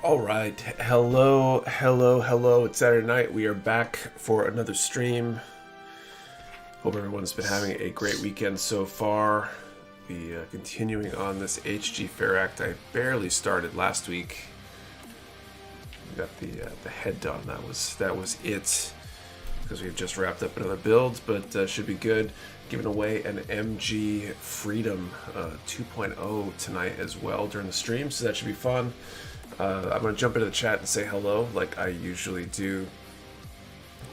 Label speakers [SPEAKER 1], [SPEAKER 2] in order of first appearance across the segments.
[SPEAKER 1] All right, hello. It's Saturday night. We are back for another stream. Hope everyone's been having a great weekend so far. Continuing on this HG Fair Act. I barely started last week. We got the head done. That was it, because we just wrapped up another build, but should be good. Giving away an MG Freedom 2.0 tonight as well during the stream, so that should be fun. I'm going to jump into the chat and say hello like I usually do.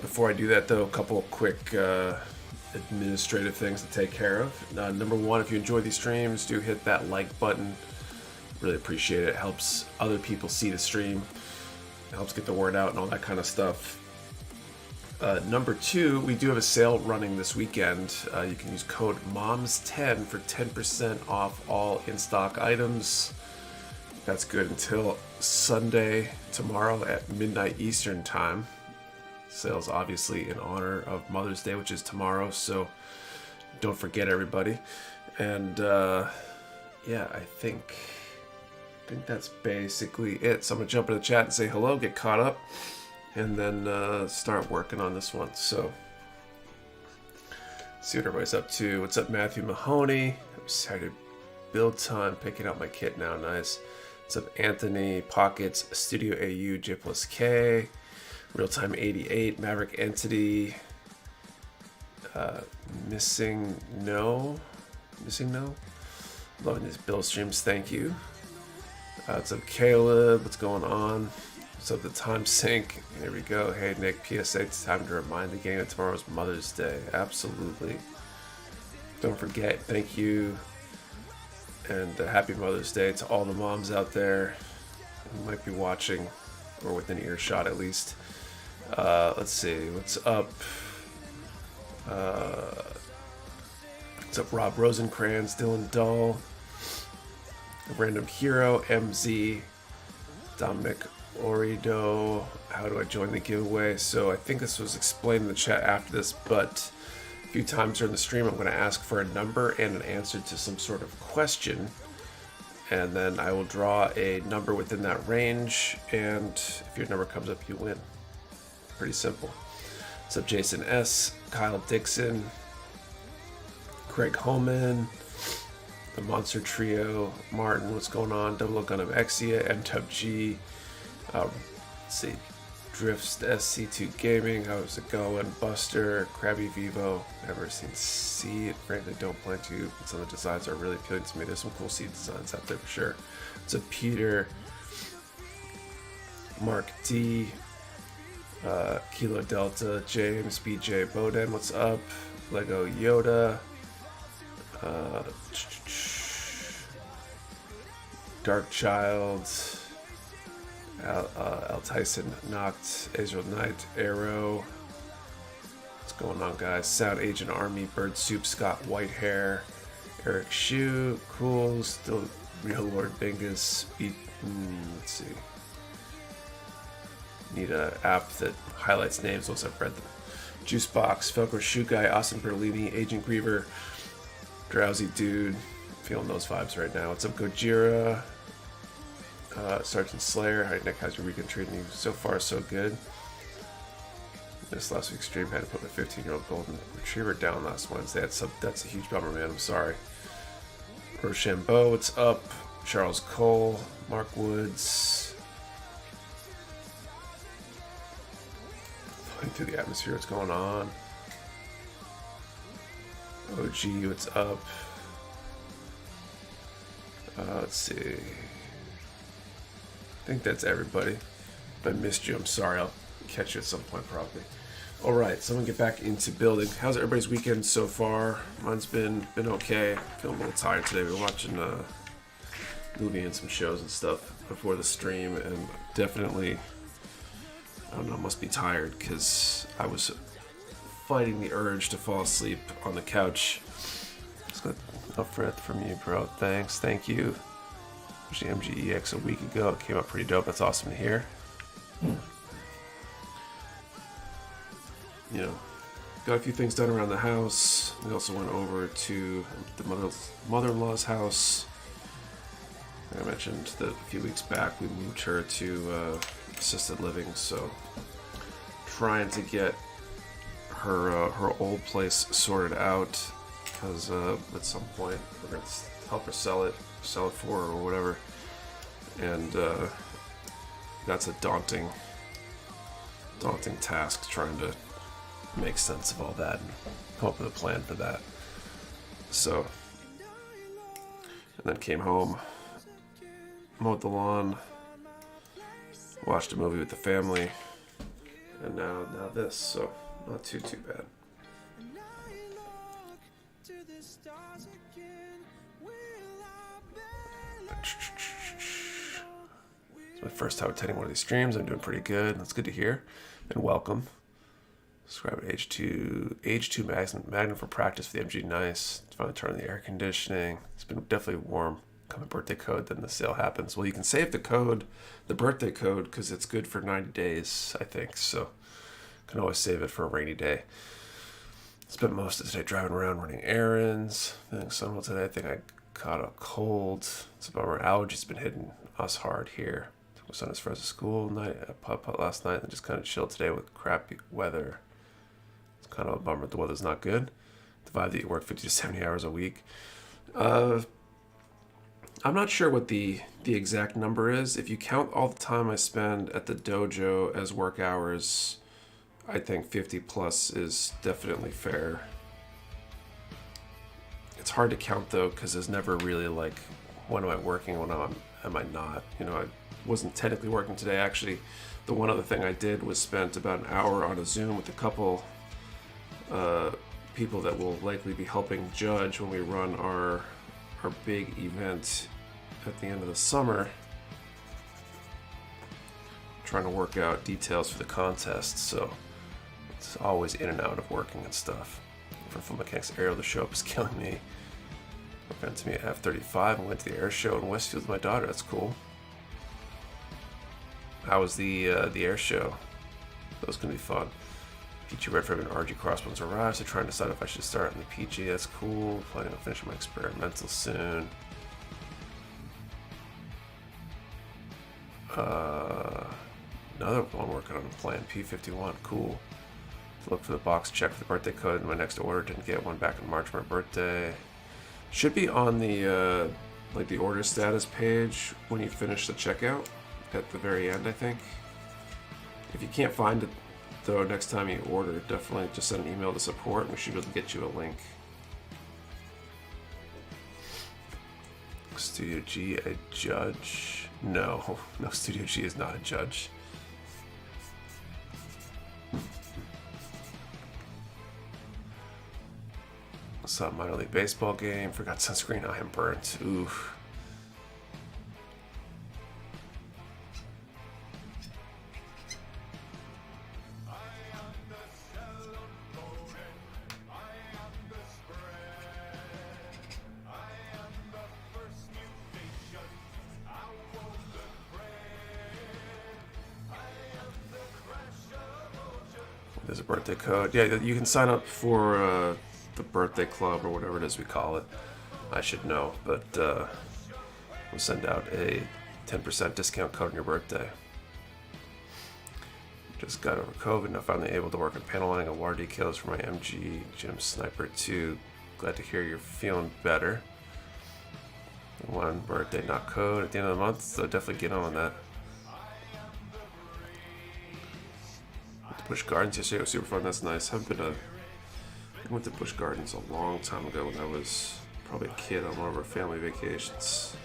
[SPEAKER 1] Before I do that, though, a couple quick administrative things to take care of. Number one, if you enjoy these streams, do hit that like button. Really appreciate it. It helps other people see the stream. It helps get the word out and all that kind of stuff. Number two, we do have a sale running this weekend. You can use code MOMS10 for 10% off all in-stock items. That's good until Sunday, tomorrow at midnight Eastern time. Sales obviously in honor of Mother's Day, which is tomorrow, so don't forget, everybody. And yeah, I think that's basically it. So I'm gonna jump in the chat and say hello, get caught up, and then start working on this one. So see what everybody's up to. What's up, Matthew Mahoney? I'm excited. Build time, picking out my kit now. Nice. What's up, Anthony? Pockets, Studio AU, J plus K, Real Time 88, Maverick Entity, Missing No. Loving these build streams, thank you. What's up, Caleb? What's going on? What's up, the time sync? Here we go. Hey, Nick, PSA, it's time to remind the game that tomorrow's Mother's Day. Absolutely. Don't forget, thank you. And happy Mother's Day to all the moms out there who might be watching, or within earshot at least. Let's see, what's up? What's up, Rob Rosencrantz, Dylan Dull, Random Hero, MZ, Dominic Orido. How do I join the giveaway? So I think this was explained in the chat after this, but a few times during the stream I'm going to ask for a number and an answer to some sort of question, and then I will draw a number within that range, and if your number comes up, you win. Pretty simple. What's up, Jason S., Kyle Dixon, Craig Holman, the Monster Trio, Martin, what's going on? Double O Gundam Exia, MTubG, let's see, Drifts, SC2 Gaming, how's it going? Buster, Krabby Vivo, never seen Seed, frankly don't plan to, but some of the designs are really appealing to me. There's some cool Seed designs out there for sure. So Peter, Mark D, Kilo Delta, James, BJ, Boden, what's up? Lego Yoda, Dark Child, Al Tyson, Knocked, Azrael Knight, Arrow. What's going on, guys? Sound Agent Army, Bird Soup, Scott Whitehair, Eric Shu, Cool, still Real Lord Bingus. Let's see. Need an app that highlights names once I've read them. Juicebox, Felco Shoe Guy, Austin Berlini, Agent Griever, Drowsy Dude. Feeling those vibes right now. What's up, Gojira? Sergeant Slayer, hi Nick, how's your weekend treating you? So far, so good. This last week's stream had to put my 15-year-old golden retriever down last Wednesday. That's a huge bummer, man. I'm sorry. Rochambeau, what's up? Charles Cole, Mark Woods. Floating through the atmosphere, what's going on? OG, what's up? Let's see. I think that's everybody. If I missed you, I'm sorry. I'll catch you at some point probably. Alright, so I'm gonna get back into building. How's everybody's weekend so far? Mine's been okay. Feeling a little tired today. We were watching a movie and some shows and stuff before the stream, and definitely I don't know, must be tired because I was fighting the urge to fall asleep on the couch. Just got a threat from you, bro. Thanks, thank you. Actually, MGEX a week ago. It came out pretty dope. That's awesome to hear. You know, got a few things done around the house. We also went over to the mother-in-law's house. Like I mentioned that a few weeks back we moved her to assisted living, so trying to get her old place sorted out, because at some point we're going to help her sell it for her or whatever, and that's a daunting task, trying to make sense of all that and come up with a plan for that. So, and then came home, mowed the lawn, watched a movie with the family, and now this, so not too bad. It's my first time attending one of these streams. I'm doing pretty good. That's good to hear, and welcome. Subscribe to H2 Magnum for practice for the MG. Nice. Finally turn on the air conditioning. It's been definitely warm. Coming birthday code, then the sale happens. Well, you can save the birthday code, because it's good for 90 days, I think. So you can always save it for a rainy day. Spent most of the day driving around running errands. Feeling somewhat today. I think I caught a cold. It's a bummer. Allergies been hitting us hard here. Took my son as far as school night. I putt last night and just kind of chilled today with crappy weather. It's kind of a bummer. The weather's not good. The vibe that you work 50 to 70 hours a week. I'm not sure what the exact number is. If you count all the time I spend at the dojo as work hours, I think 50 plus is definitely fair. It's hard to count though, because there's never really like, when am I working, when am I not? You know, I wasn't technically working today. Actually, the one other thing I did was spent about an hour on a Zoom with a couple people that will likely be helping judge when we run our big event at the end of the summer, trying to work out details for the contest. So it's always in and out of working and stuff. For Full Mechanics Aero, the show up is killing me. I went to me at F-35 and went to the air show in Westfield with my daughter. That's cool. How was the air show? That was gonna be fun. PG Red Ribbon RG Crossbones arrives. So trying to decide if I should start in the PG. That's cool. Planning on finishing my experimental soon. Another one working on a plan. P51. Cool. To look for the box check for the birthday code in my next order. Didn't get one back in March for my birthday. Should be on the like the order status page when you finish the checkout at the very end, I think. If you can't find it though, next time you order, definitely just send an email to support and we should be able to get you a link. Studio G, a judge? No, Studio G is not a judge. Saw a minor league baseball game, forgot sunscreen, I am burnt. Oof. There's a birthday code. Yeah, you can sign up for the birthday club or whatever it is we call it. I should know, but we'll send out a 10% discount code on your birthday. Just got over COVID, now finally able to work on paneling and water decals for my MG Gym Sniper 2. Glad to hear you're feeling better. One birthday, not code at the end of the month, so definitely get on that. Busch Gardens yesterday was super fun. That's nice. I went to Busch Gardens a long time ago when I was probably a kid on one of our family vacations.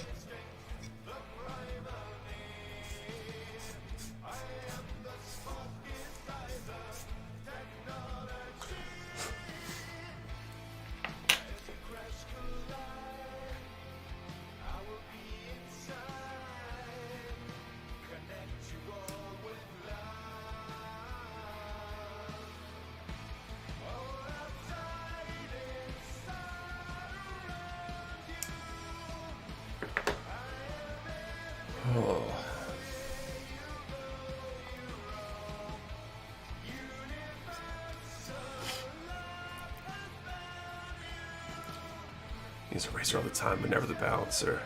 [SPEAKER 1] use eraser all the time, but never the balancer.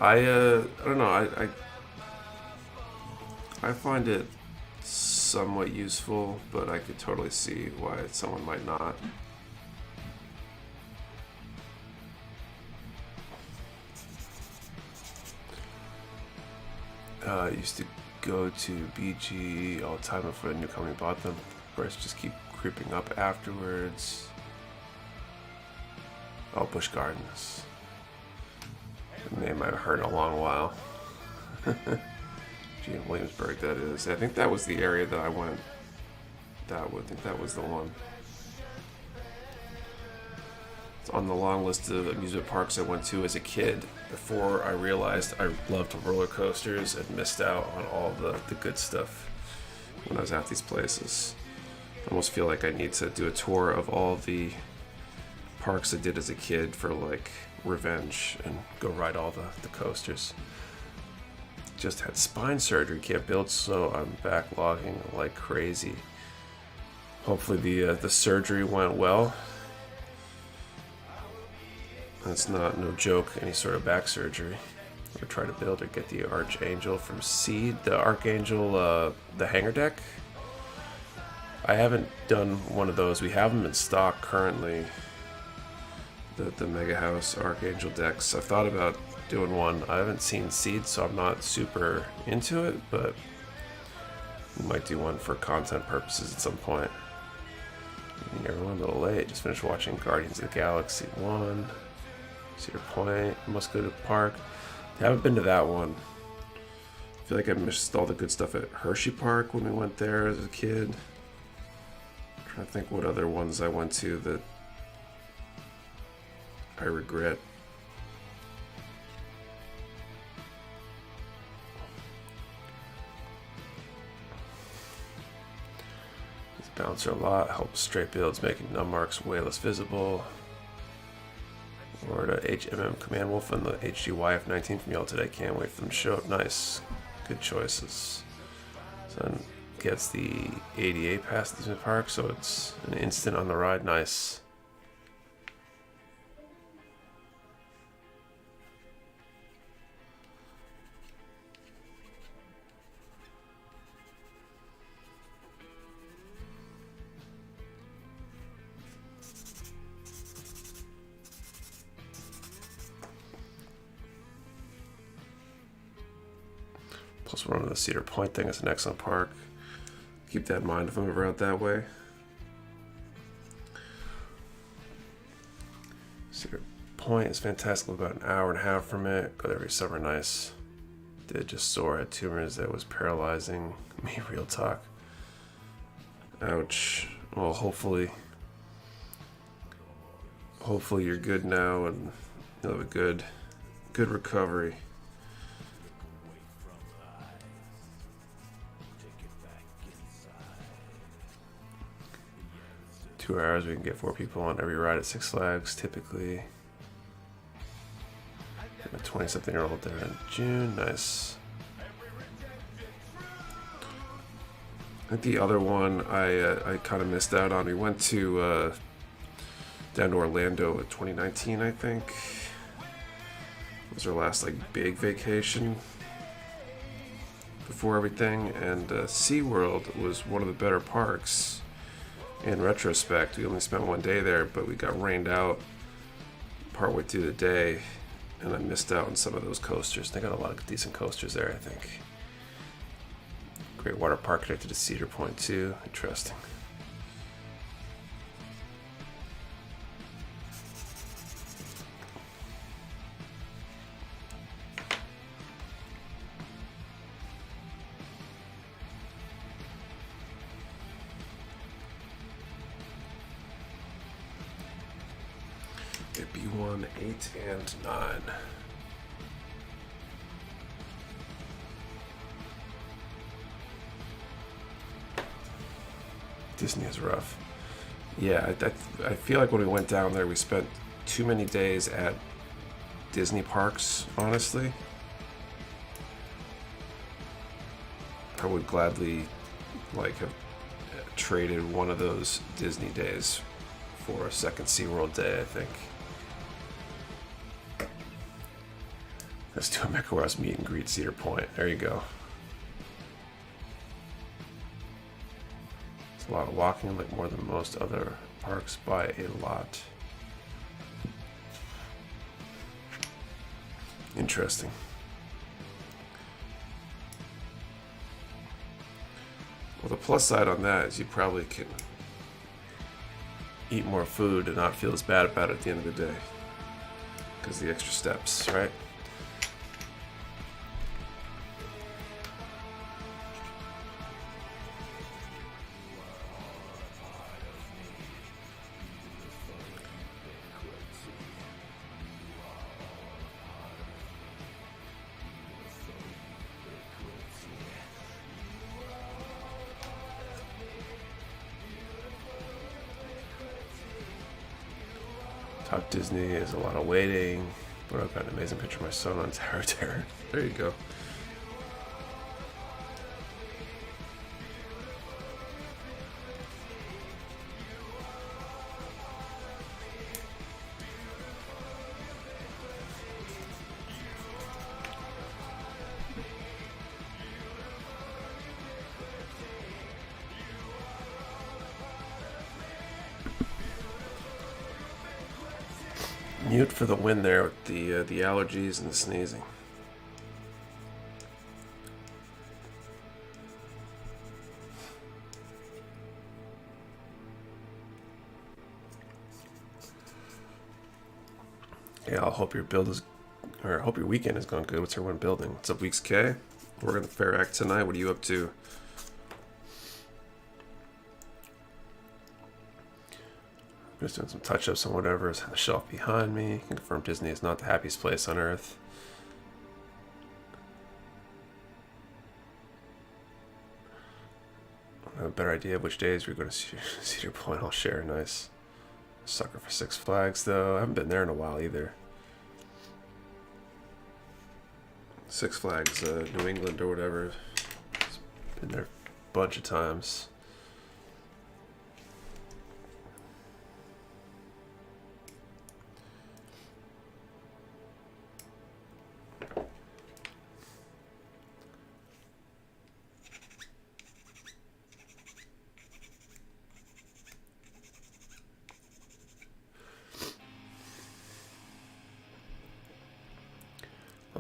[SPEAKER 1] I don't know. I find it somewhat useful, but I could totally see why someone might not. I used to go to BG all the time before the new company bought them. Prices just keep creeping up afterwards. Oh, Busch Gardens. The name I've heard in a long while. Gee, in Williamsburg, that is. I think that was the area that I went. I think that was the one. It's on the long list of amusement parks I went to as a kid before I realized I loved roller coasters and missed out on all the good stuff when I was at these places. I almost feel like I need to do a tour of all the parks I did as a kid for like revenge and go ride all the coasters. Just had spine surgery, can't build, so I'm backlogging like crazy. Hopefully the surgery went well. That's not no joke, any sort of back surgery. Or try to build or get the Archangel from Seed, the Archangel, the hangar deck. I haven't done one of those. We have them in stock currently. The Mecha Warehouse Archangel decks. I thought about doing one. I haven't seen Seed, so I'm not super into it, but we might do one for content purposes at some point. Everyone a little late. Just finished watching Guardians of the Galaxy 1. Cedar Point, must go to park. I haven't been to that one. I feel like I missed all the good stuff at Hershey Park when we went there as a kid. I'm trying to think what other ones I went to that I regret. This bouncer a lot, helps straight builds, making num marks way less visible. Or the HMM Command Wolf and the HGYF19 from y'all today. Can't wait for them to show up. Nice. Good choices. Son gets the ADA pass at the park, so it's an instant on the ride. Nice. Plus we're on the Cedar Point thing. It's an excellent park. Keep that in mind if I'm ever out that way. Cedar Point is fantastic. About an hour and a half from it. Go there every summer. Nice. Did just sore. Had tumors that was paralyzing me. Real talk. Ouch. Well, hopefully you're good now and you'll have a good recovery. 2 hours, we can get 4 people on every ride at Six Flags, typically. A 20-something-year-old there in June. Nice. I think the other one I kind of missed out on. We went to down to Orlando in 2019, I think. It was our last like big vacation before everything, and SeaWorld was one of the better parks. In retrospect, we only spent 1 day there, but we got rained out partway through the day, and I missed out on some of those coasters. They got a lot of decent coasters there, I think. Great water park connected to Cedar Point too. Interesting. B1, 8, and 9. Disney is rough. Yeah, I feel like when we went down there, we spent too many days at Disney parks, honestly. I would gladly have traded one of those Disney days for a second SeaWorld day, I think. Let's do a Mecha Warehouse meet and greet Cedar Point. There you go. It's a lot of walking, like more than most other parks by a lot. Interesting. Well, the plus side on that is you probably can eat more food and not feel as bad about it at the end of the day. Because the extra steps, right? Top Disney is a lot of waiting, but I've got an amazing picture of my son on Tower Terror. There you go. Mute for the win there with the allergies and the sneezing. Yeah, I'll hope your build is, or I hope your weekend is going good. What's everyone building? What's up, Weeks K? We're going to Fair Act tonight. What are you up to? Just doing some touch-ups on whatever is on the shelf behind me. You can confirm Disney is not the happiest place on earth. I have a better idea of which days we're going to Cedar Point. I'll share. Nice. Sucker for Six Flags, though. I haven't been there in a while either. Six Flags, New England or whatever. Been there a bunch of times.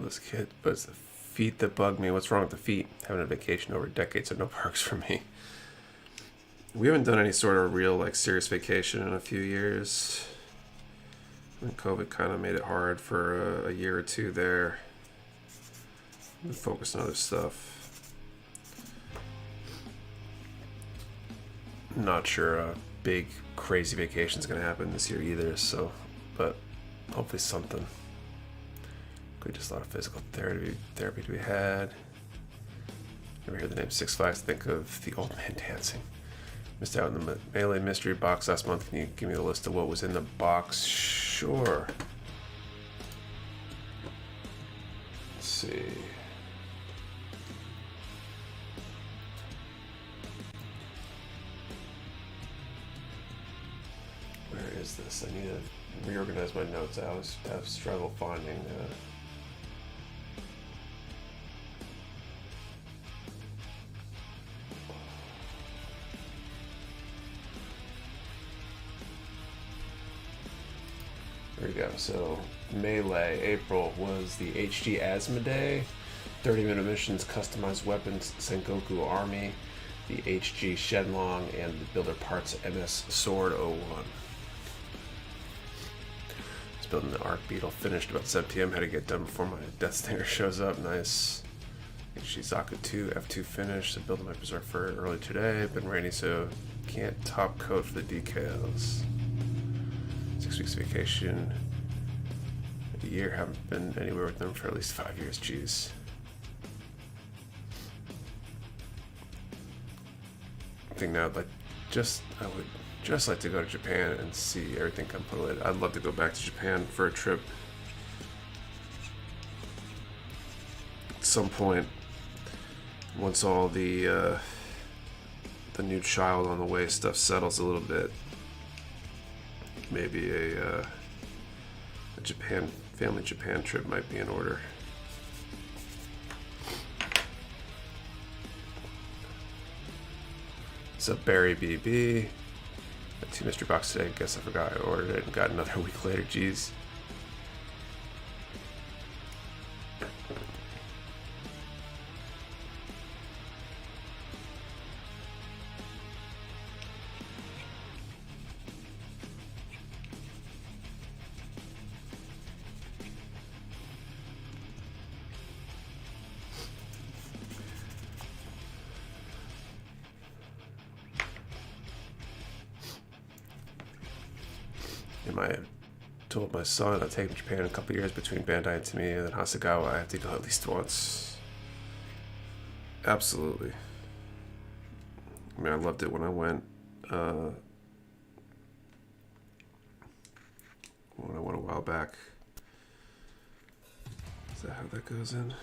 [SPEAKER 1] This kid, but it's the feet that bug me. What's wrong with the feet? Having a vacation over decades, so no parks for me. We haven't done any sort of real, like, serious vacation in a few years. And COVID kind of made it hard for a year or two there. We focused on other stuff. Not sure a big, crazy vacation is going to happen this year either, so, but hopefully something. Just a lot of physical therapy to be had. Never hear the name Six Flags, think of the old man dancing. Missed out on the Melee mystery box last month. Can you give me a list of what was in the box? Sure. Let's see. Where is this? I need to reorganize my notes. I've struggled finding. There we go. So Melee, April was the HG Asthma Day, 30-minute missions, customized weapons, Sengoku Army, the HG Shenlong, and the Builder Parts MS Sword 01. Just building the Arc Beetle, finished about 7 p.m. Had to get done before my Death Stinger shows up. Nice. HG Zaku 2, F2 finished. So building my Berserker early today. Been rainy, so can't top coat for the decals. 6 weeks vacation a year. Haven't been anywhere with them for at least 5 years. Jeez. I think now, I would just like to go to Japan and see everything completely. I'd love to go back to Japan for a trip at some point once all the new child on the way stuff settles a little bit. Maybe a family Japan trip might be in order. What's up, Barry BB? Got 2 mystery boxes today. Guess I forgot I ordered it and got another week later. Jeez. I told my son I'll take him to Japan in a couple years between Bandai and Tamiya and then Hasegawa. I have to go at least once. Absolutely. I mean, I loved it when I went. When I went a while back. Is that how that goes in?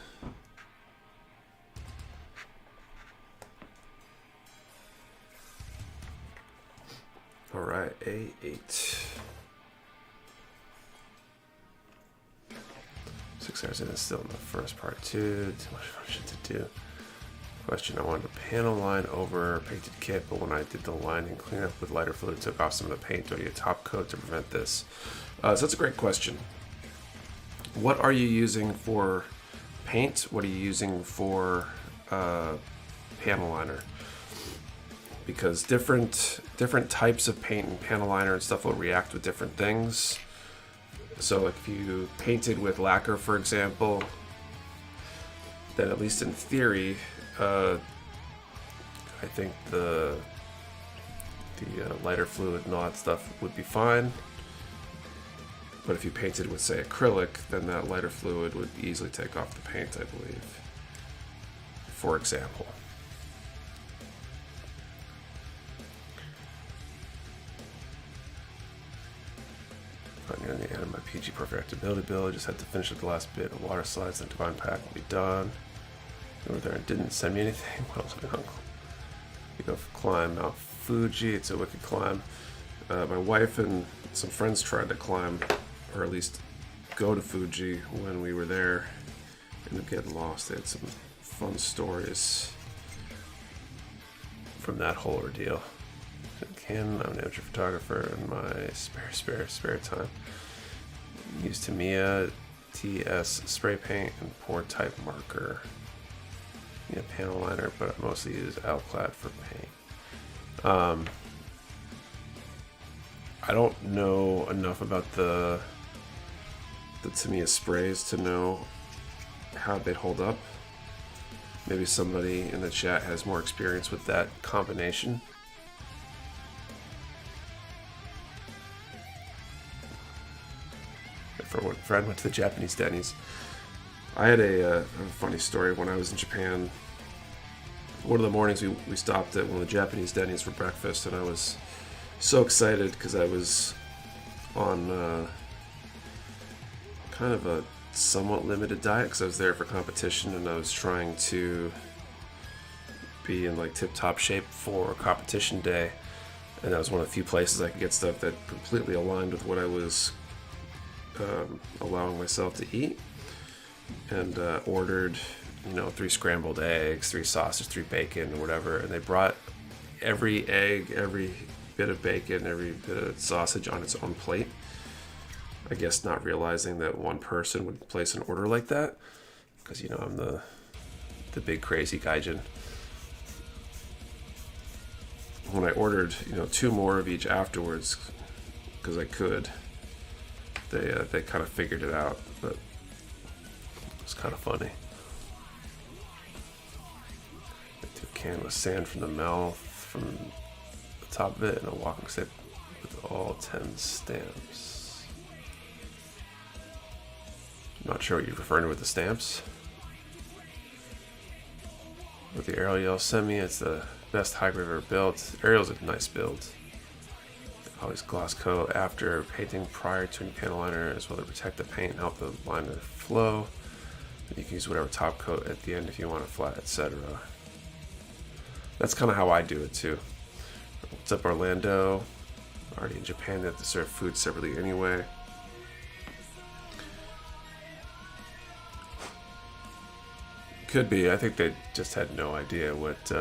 [SPEAKER 1] All right, A8. 6 hours in, it's still in the first part too. Too much function to do. Question: I wanted to panel line over painted kit, but when I did the lining cleanup with lighter fluid, it took off some of the paint. Do I need a top coat to prevent this? So that's a great question. What are you using for paint? What are you using for panel liner? Because different types of paint and panel liner and stuff will react with different things. So like if you painted with lacquer, for example, then at least in theory, I think the lighter fluid and all that stuff would be fine. But if you painted with, say, acrylic, then that lighter fluid would easily take off the paint, I believe, for example. Near the end of my PG perfectibility build, I just had to finish up the last bit of water slides and divine pack will be done. You were there and didn't send me anything. What else have I done? You go climb Mount Fuji. It's a wicked climb. My wife and some friends tried to climb, or at least go to Fuji when we were there. Ended up getting lost. They had some fun stories from that whole ordeal. I'm an amateur photographer in my spare time. Use Tamiya TS spray paint and pour type marker. Yeah, panel liner, but I mostly use Alclad for paint. I don't know enough about the Tamiya sprays to know how they'd hold up. Maybe somebody in the chat has more experience with that combination. Friend went to the Japanese Denny's. I had a funny story when I was in Japan. One of the mornings we stopped at one of the Japanese Denny's for breakfast, and I was so excited because I was on kind of a somewhat limited diet because I was there for competition and I was trying to be in like tip-top shape for competition day, and that was one of the few places I could get stuff that completely aligned with what I was allowing myself to eat, and ordered 3 scrambled eggs, 3 sausages, 3 bacon, or whatever, and they brought every egg, every bit of bacon, every bit of sausage on its own plate. I guess not realizing that one person would place an order like that, because I'm the big crazy gaijin. When I ordered 2 more of each afterwards, because I could, they kind of figured it out, but it was kind of funny. I took a can with sand from the mouth, from the top of it, and a walking stick with all 10 stamps. Not sure what you're referring to with the stamps. With the aerial y'all sent me, it's the best high grade I've ever built. Aerial's a nice build. Always gloss coat after painting prior to any panel liner, as well to protect the paint and help the liner flow. You can use whatever top coat at the end if you want it flat, etc. That's kind of how I do it too. What's up, Orlando? Already in Japan, they have to serve food separately anyway. Could be. I think they just had no idea what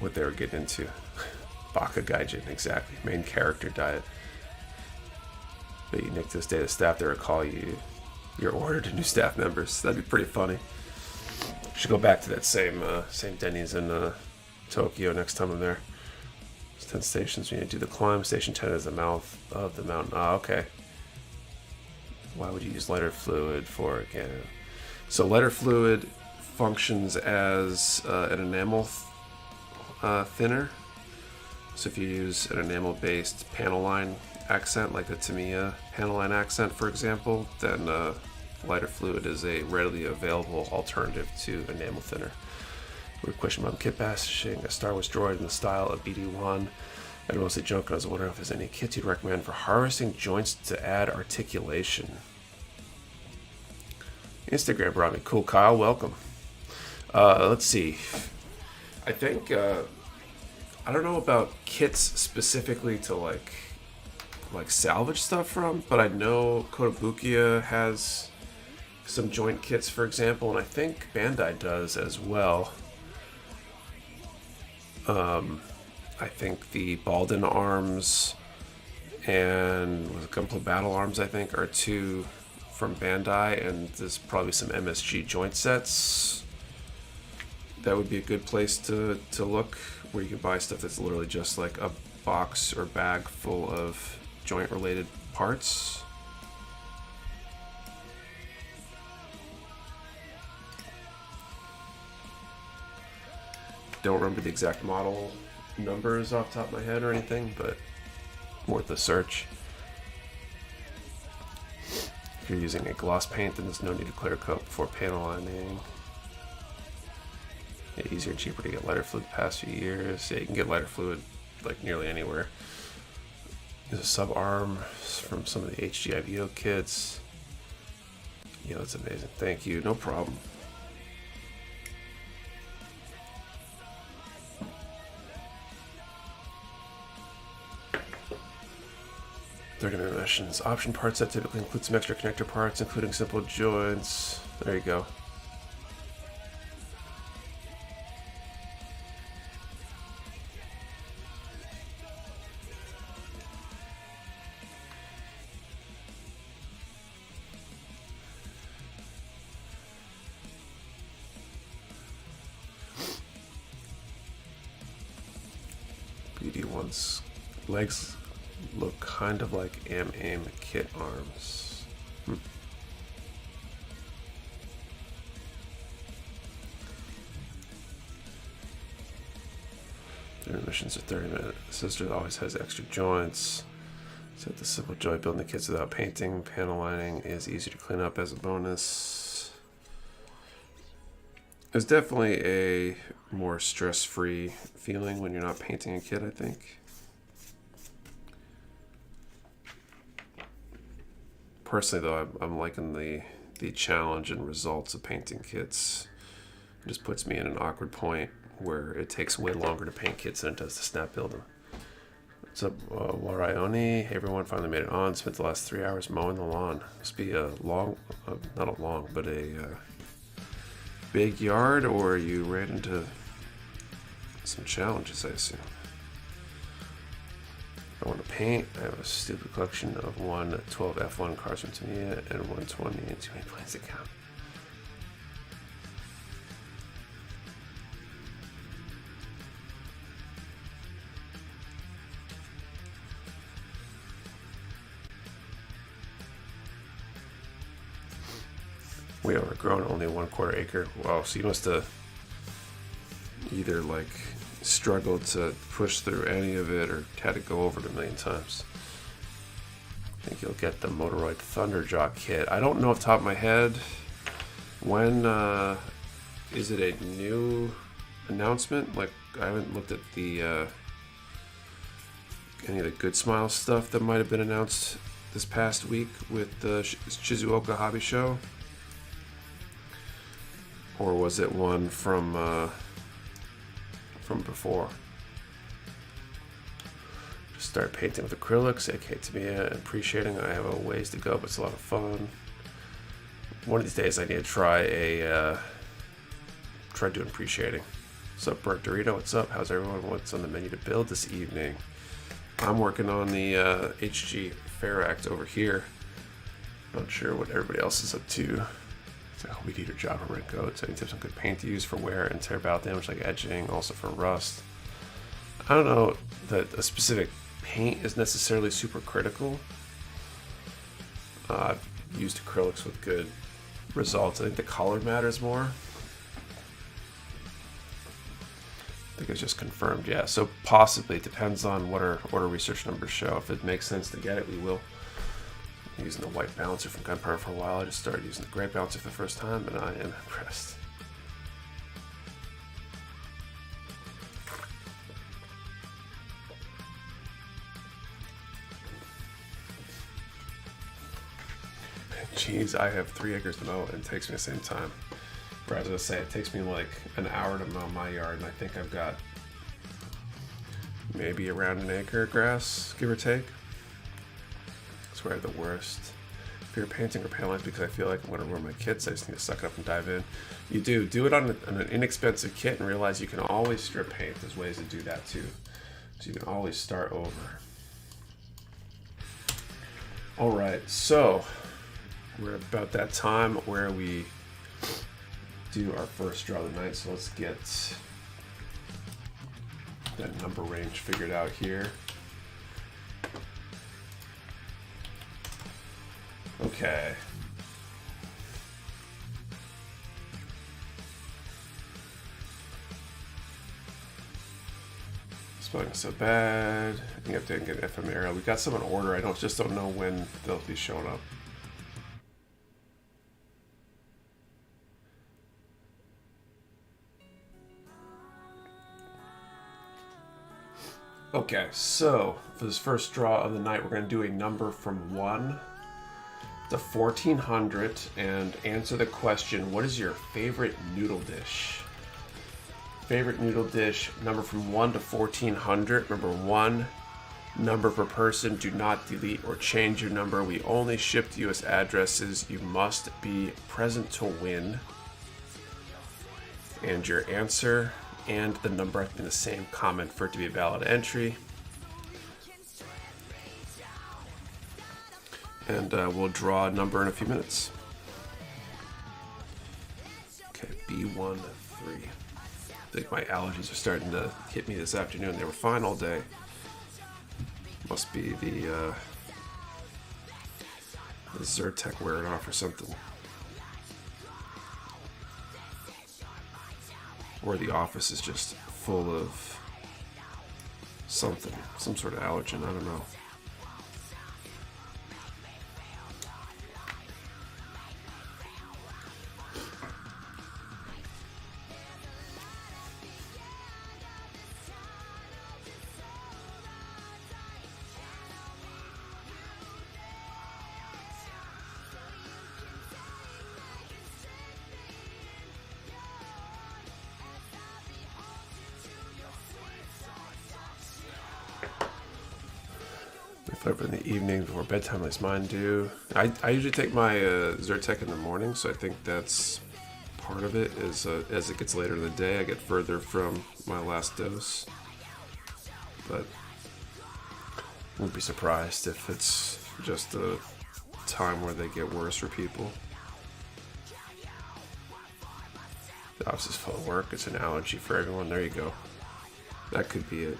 [SPEAKER 1] what they were getting into. Baka Gaijin, exactly. Main character diet. But you nick this day, the staff there will call you your order to new staff members. That'd be pretty funny. Should go back to that same Denny's in Tokyo next time I'm there. It's 10 stations. We need to do the climb. Station 10 is the mouth of the mountain. Ah, okay. Why would you use lighter fluid for again? So lighter fluid functions as an enamel thinner. So if you use an enamel-based panel line accent, like the Tamiya panel line accent, for example, then lighter fluid is a readily available alternative to enamel thinner. We're questioning about kit bashing a Star Wars droid in the style of BD-1. And mostly junk. I was wondering if there's any kits you'd recommend for harvesting joints to add articulation. Instagram brought me. Cool, Kyle. Welcome. Let's see. I think I don't know about kits specifically to like salvage stuff from, but I know Kotobukiya has some joint kits, for example, and I think Bandai does as well. I think the Balden arms and Gunpla Battle arms, I think, are two from Bandai, and there's probably some MSG joint sets. That would be a good place to look, where you can buy stuff that's literally just like a box or bag full of joint-related parts. Don't remember the exact model numbers off the top of my head or anything, but worth a search. If you're using a gloss paint, then there's no need to clear coat before panel lining. Yeah, easier and cheaper to get lighter fluid the past few years. Yeah, you can get lighter fluid like nearly anywhere. There's a sub arm from some of the HGIVO kits. Yeah, that's amazing. Thank you. No problem. 30-minute missions. Option parts that typically include some extra connector parts, including simple joints. There you go. BD1's legs look kind of like AIM kit arms. Their missions are 30 minutes. Sister always has extra joints. Set the simple joint building the kits without painting. Panel lining is easy to clean up as a bonus. There's definitely a more stress-free feeling when you're not painting a kit, I think. Personally, though, I'm liking the challenge and results of painting kits. It just puts me in an awkward point where it takes way longer to paint kits than it does to snap build them. What's up, Waraioni? Hey everyone, finally made it on. Spent the last 3 hours mowing the lawn. Must be a long, not a long, but a big yard, or you ran into some challenges, I assume. I want to paint. I have a stupid collection of 112 F1 cars from Tamiya and 120 and too many planes to count. We are grown only 1/4 acre. Wow, so you must have either like struggled to push through any of it or had to go over it a million times. I think you'll get the Motoroid Thunderjock kit. I don't know off the top of my head when is it a new announcement? Like, I haven't looked at the any of the Good Smile stuff that might have been announced this past week with the Shizuoka Hobby Show, or was it one from before? Just start painting with acrylics, aka Tamiya, and appreciating. I have a ways to go, but it's a lot of fun. One of these days I need to try doing appreciating. What's up, Bert Dorito? What's up? How's everyone? What's on the menu to build this evening? I'm working on the HG Fair Act over here. Not sure what everybody else is up to. So I hope we do your job for red coats. Any tips on good paint to use for wear and tear battle damage like edging, also for rust? I don't know that a specific paint is necessarily super critical. I've used acrylics with good results. I think the color matters more. I think it's just confirmed, yeah. So possibly, it depends on what our order research numbers show. If it makes sense to get it, we will. I'm using the white balancer from Gunpowder for a while. I just started using the gray balancer for the first time, and I am impressed. Jeez, I have 3 acres to mow, and it takes me the same time. But as I was saying, it takes me like an hour to mow my yard, and I think I've got maybe around an acre of grass, give or take. That's where I have the worst. If you're painting or paneling, because I feel like I'm going to ruin my kits, I just need to suck it up and dive in. You do it on an inexpensive kit and realize you can always strip paint. There's ways to do that too. So you can always start over. Alright, so we're about that time where we do our first draw of the night, so let's get that number range figured out here. Okay. Spelling so bad. I think I have to get an FM arrow. We got some in order. I just don't know when they'll be showing up. Okay, so for this first draw of the night, we're going to do a number from 1 to 1400 and answer the question, what is your favorite noodle dish? Favorite noodle dish, number from 1 to 1400. Remember, 1 number per person. Do not delete or change your number. We only ship to US addresses. You must be present to win. And your answer and the number have to be in the same comment for it to be a valid entry. And we'll draw a number in a few minutes. Okay, B13. I think my allergies are starting to hit me this afternoon. They were fine all day. Must be the Zyrtec wearing off or something. Or the office is just full of something, some sort of allergen, I don't know. Over in the evening before bedtime, at least mine do. I usually take my Zyrtec in the morning, so I think that's part of it. Is as it gets later in the day, I get further from my last dose. But wouldn't be surprised if it's just a time where they get worse for people. The office is full of work. It's an allergy for everyone. There you go. That could be it.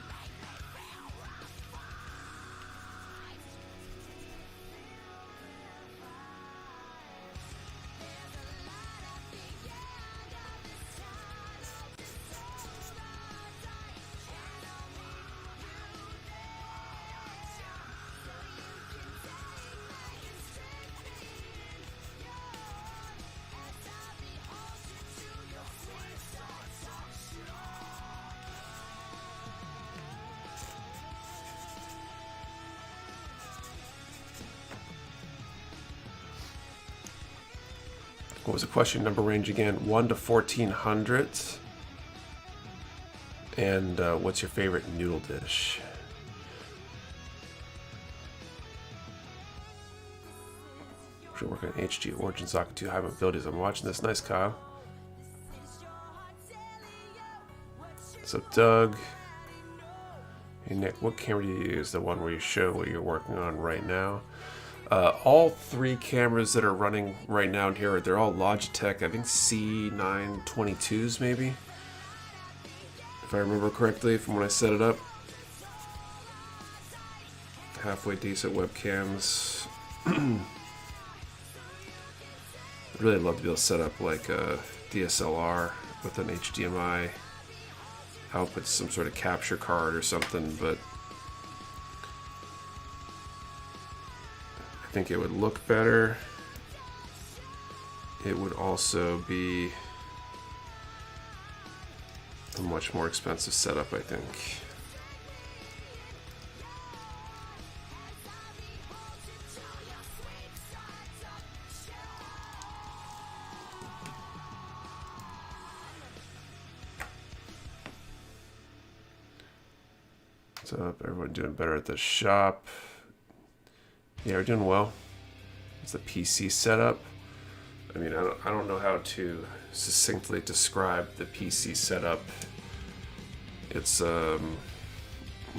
[SPEAKER 1] What was the question? Number range again, 1 to 1400. And what's your favorite noodle dish? Should work on HG Origin Socket 2 high mobilities. I'm watching this. Nice, Kyle. So Doug. Hey Nick, what camera do you use? The one where you show what you're working on right now? All three cameras that are running right now in here, they're all Logitech, I think C922s maybe? If I remember correctly from when I set it up. Halfway decent webcams. I'd really love to be able to set up like a DSLR with an HDMI output, some sort of capture card or something, but I think it would look better. It would also be a much more expensive setup, I think. What's up? Everyone doing better at the shop? Yeah, we're doing well. It's the PC setup. I mean, I don't know how to succinctly describe the PC setup. It's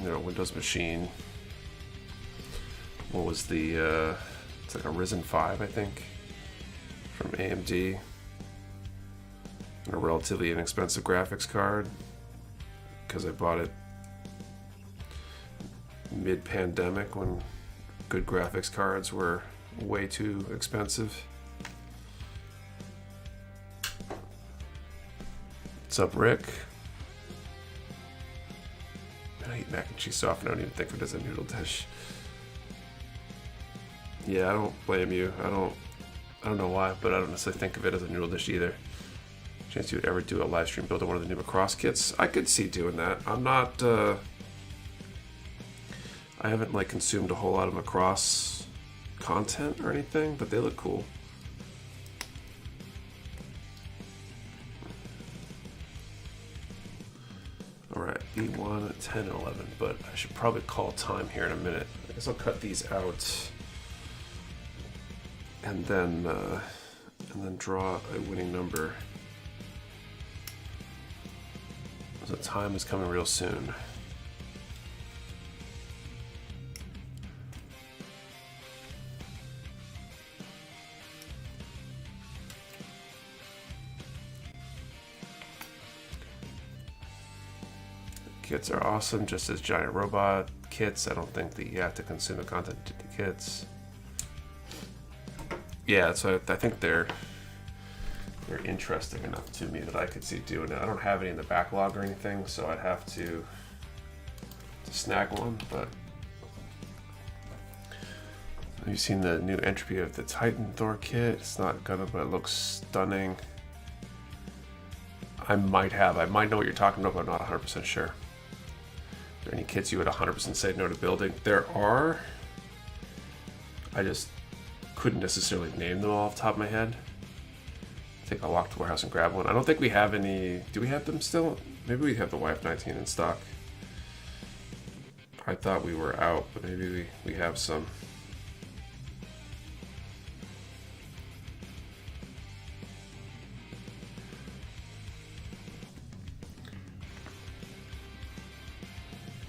[SPEAKER 1] Windows machine. What was the it's like a Ryzen 5, I think, from AMD, and a relatively inexpensive graphics card because I bought it mid-pandemic when good graphics cards were way too expensive. What's up, Rick? I eat mac and cheese so often I don't even think of it as a noodle dish. Yeah, I don't blame you. I don't know why, but I don't necessarily think of it as a noodle dish either. Chance you would ever do a live stream build on one of the new Macross kits? I could see doing that. I'm not I haven't like consumed a whole lot of Macross content or anything, but they look cool. Alright, B1, 10, 11, but I should probably call time here in a minute. I guess I'll cut these out and then draw a winning number. So time is coming real soon. Kits are awesome, just as giant robot kits. I don't think that you have to consume the content to the kits. Yeah, so I think they're interesting enough to me that I could see doing it. I don't have any in the backlog or anything, so I'd have to snag one. But have you seen the new entropy of the Titan Thor kit? It's not Gundam, but it looks stunning. I might know what you're talking about, but I'm not 100% sure. Are there any kits you would 100% say no to building? There are. I just couldn't necessarily name them all off the top of my head. I think I'll walk to warehouse and grab one. I don't think we have any. Do we have them still? Maybe we have the YF-19 in stock. I thought we were out, but maybe we have some.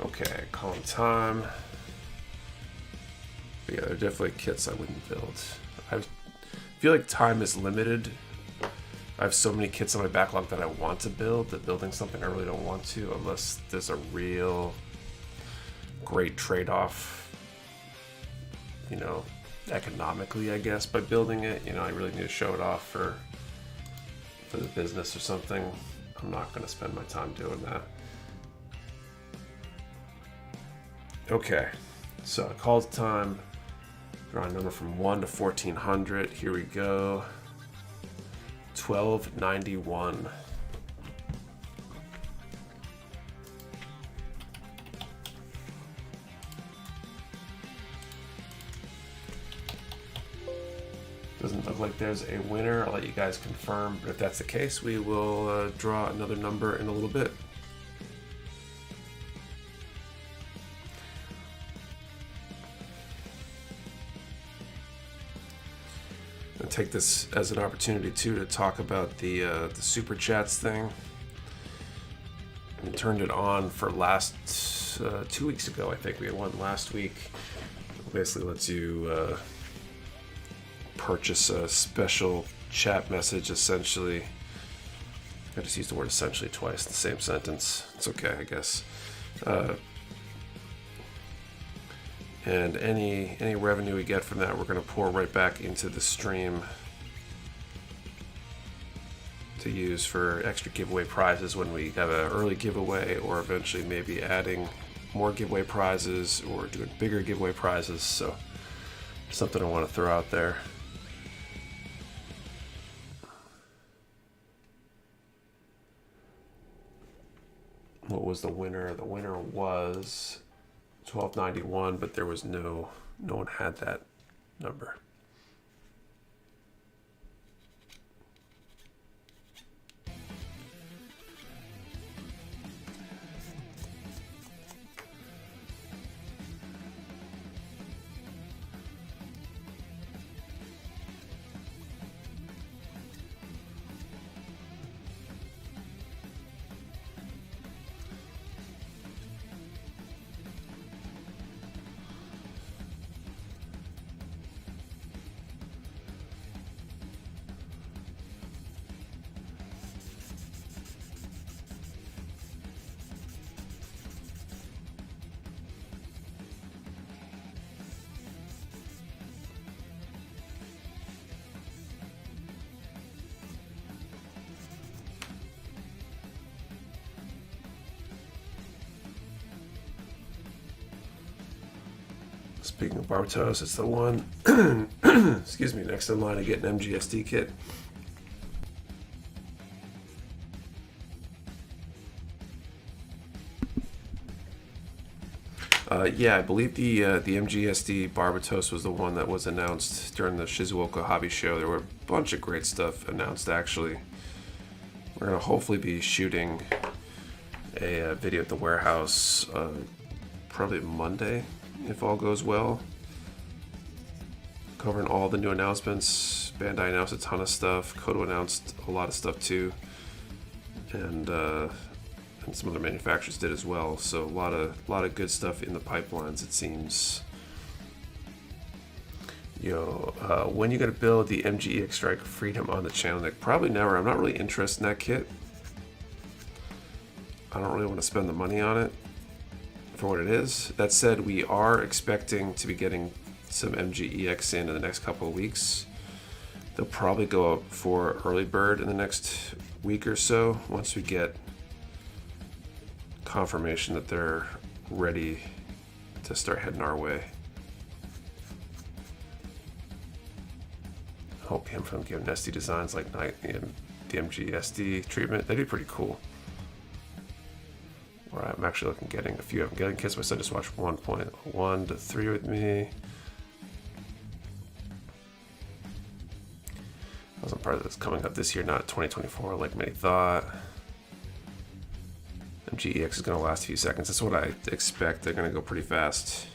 [SPEAKER 1] Okay, calling time. But yeah, there are definitely kits I wouldn't build. I feel like time is limited. I have so many kits on my backlog that I want to build that building something I really don't want to unless there's a real great trade-off, you know, economically, I guess, by building it. You know, I really need to show it off for the business or something. I'm not going to spend my time doing that. Okay, so I called time. Draw a number from 1 to 1400. Here we go. 1291. Doesn't look like there's a winner. I'll let you guys confirm, but if that's the case, we will draw another number in a little bit. Take this as an opportunity too to talk about the super chats thing. We turned it on for last 2 weeks ago. I think we had one last week. Basically lets you purchase a special chat message, essentially. I just used the word essentially twice in the same sentence. It's okay, I guess. And any revenue we get from that, we're going to pour right back into the stream to use for extra giveaway prizes when we have an early giveaway, or eventually maybe adding more giveaway prizes or doing bigger giveaway prizes. So something I want to throw out there. What was the winner? The winner was $12.91, but there was no one had that number. Speaking of Bartos, it's the one, excuse me, next in line to get an MGSD kit. Yeah, I believe the MGSD Barbatos was the one that was announced during the Shizuoka Hobby Show. There were a bunch of great stuff announced, actually. We're going to hopefully be shooting a video at the warehouse probably Monday, if all goes well. Covering all the new announcements. Bandai announced a ton of stuff. Kodo announced a lot of stuff too. And some other manufacturers did as well. So a lot of good stuff in the pipelines, it seems. When you gonna build the MGEX Strike Freedom on the channel, Nick? Probably never. I'm not really interested in that kit. I don't really want to spend the money on it for what it is. That said, we are expecting to be getting some MGEX in the next couple of weeks. They'll probably go up for early bird in the next week or so once we get confirmation that they're ready to start heading our way. I hope him from giving SD designs like Night and the MGSD treatment. That'd be pretty cool. Where I'm actually looking getting a few of them. Getting kits. My son just watched 1.1 to 3 with me. I wasn't part of this coming up this year, not 2024 like many thought. MGEX is going to last a few seconds. That's what I expect. They're going to go pretty fast.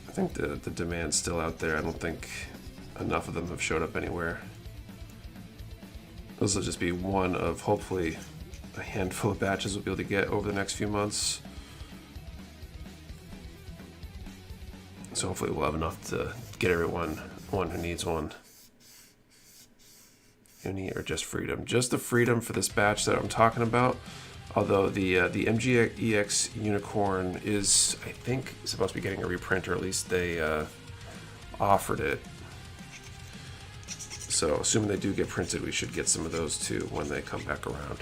[SPEAKER 1] I think the demand's still out there. I don't think enough of them have showed up anywhere. Those will just be one of hopefully a handful of batches we'll be able to get over the next few months. So hopefully we'll have enough to get everyone one who needs one. Uni or just freedom? Just the freedom for this batch that I'm talking about. Although the MGEX Unicorn is, I think, supposed to be getting a reprint, or at least they offered it. So assuming they do get printed, we should get some of those too when they come back around.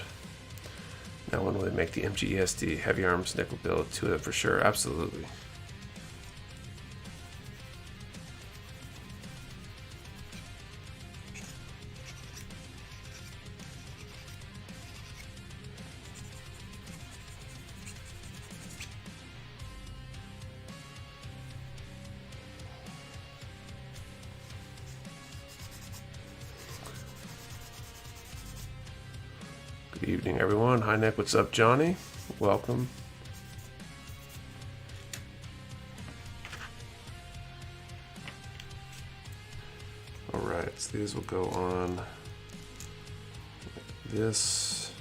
[SPEAKER 1] Now when will they make the MGESD Heavy Arms nickel build? 2 of them for sure, absolutely. Good evening, everyone. Hi, Nick. What's up, Johnny? Welcome. All right, so these will go on this.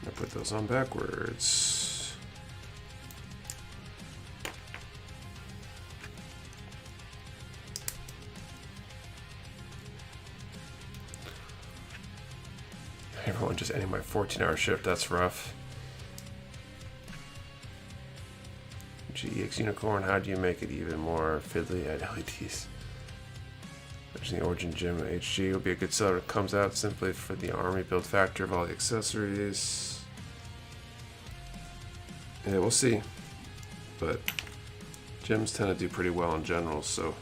[SPEAKER 1] I put those on backwards. Everyone just ending my 14-hour shift. That's rough. GEX Unicorn, how do you make it even more fiddly at LEDs? There's the Origin Gym HG will be a good seller. It comes out simply for the army build factor of all the accessories. Yeah, we'll see. But gyms tend to do pretty well in general, so.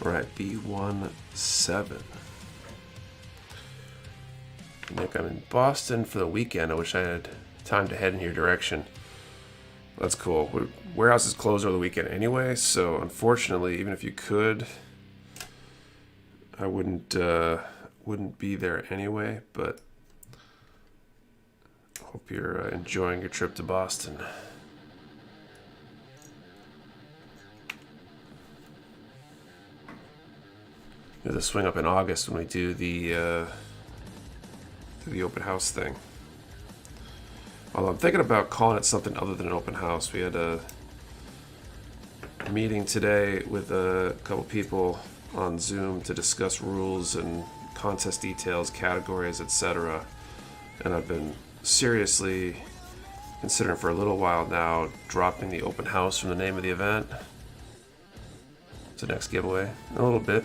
[SPEAKER 1] Alright, B17. Nick, I'm in Boston for the weekend. I wish I had time to head in your direction. That's cool. Warehouse is closed over the weekend anyway, so unfortunately, even if you could, I wouldn't be there anyway, but hope you're enjoying your trip to Boston. There's a swing up in August when we do the open house thing. Although I'm thinking about calling it something other than an open house. We had a meeting today with a couple people on Zoom to discuss rules and contest details, categories, etc. And I've been seriously considering for a little while now dropping the open house from the name of the event. It's the next giveaway. A little bit.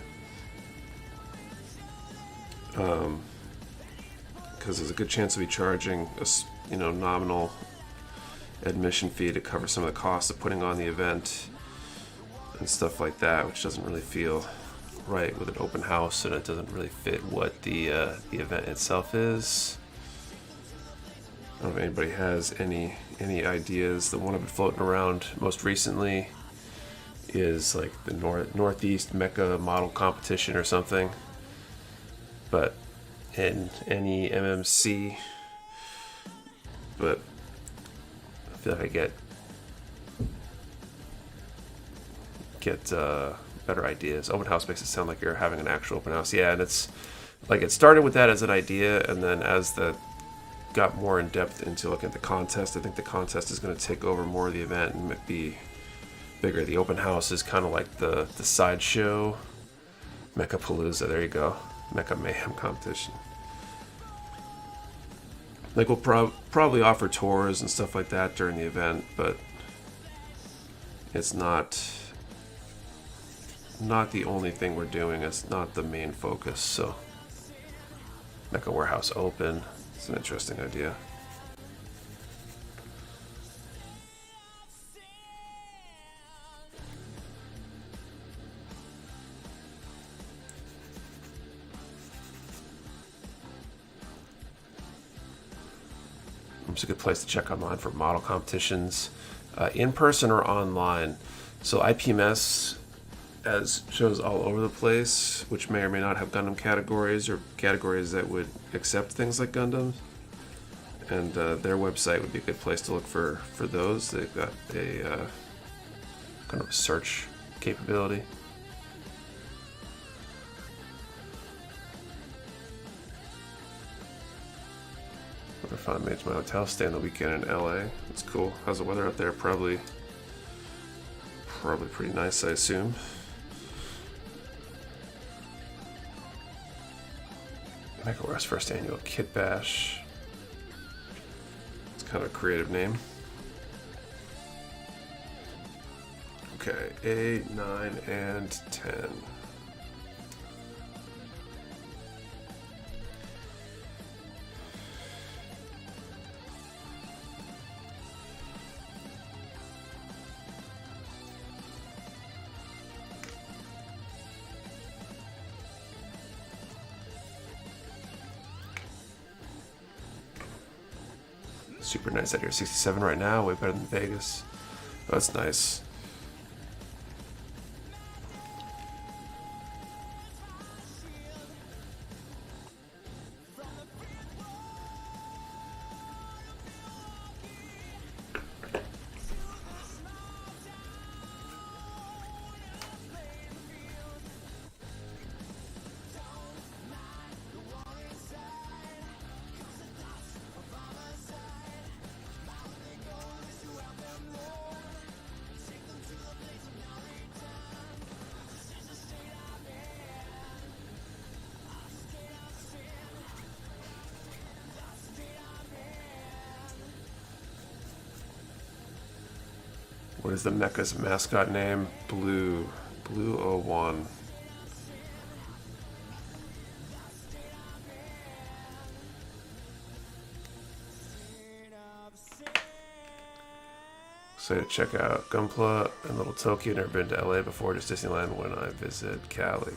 [SPEAKER 1] Because there's a good chance of me charging a nominal admission fee to cover some of the costs of putting on the event and stuff like that, which doesn't really feel right with an open house, and it doesn't really fit what the event itself is. I don't know if anybody has any ideas. The one I've been floating around most recently is like the Northeast Mecha model competition or something, but in any MMC. But I feel like I get better ideas. Open house makes it sound like you're having an actual open house. Yeah, and it's like it started with that as an idea, and then as that got more in depth into looking at the contest, I think the contest is going to take over more of the event and be bigger. The open house is kind of like the sideshow. Mecha Palooza, there you go. Mecha Mayhem competition. Like we'll probably offer tours and stuff like that during the event, but it's not the only thing we're doing. It's not the main focus. So Mecha Warehouse open. It's an interesting idea. It's a good place to check online for model competitions, in person or online. So IPMS has shows all over the place, which may or may not have Gundam categories or categories that would accept things like Gundam. And their website would be a good place to look for those. They've got a kind of a search capability. If I made my hotel stay on the weekend in LA. That's cool. How's the weather out there? Probably pretty nice, I assume. Mecha Warehouse first annual Kit Bash. It's kind of a creative name. Okay, 8, 9, and 10. Super nice out here. 67 right now, way better than Vegas. Oh, that's nice. What is the Mecha's mascot name? Blue 01. So to check out Gunpla and Little Tokyo. Never been to LA before, just Disneyland when I visit Cali.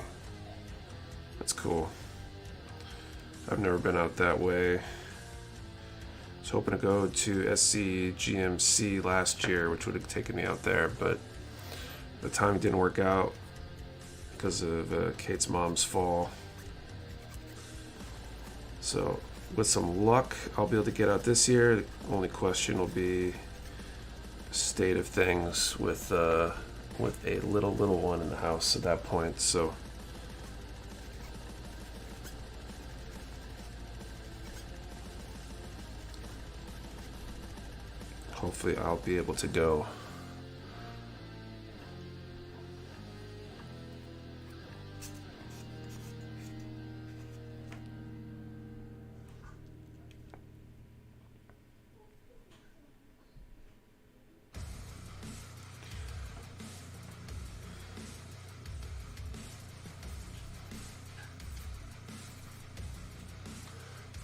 [SPEAKER 1] That's cool. I've never been out that way. I was hoping to go to SC GMC last year, which would have taken me out there, but the timing didn't work out because of Kate's mom's fall. So with some luck, I'll be able to get out this year. The only question will be state of things with a little one in the house at that point. So hopefully I'll be able to go.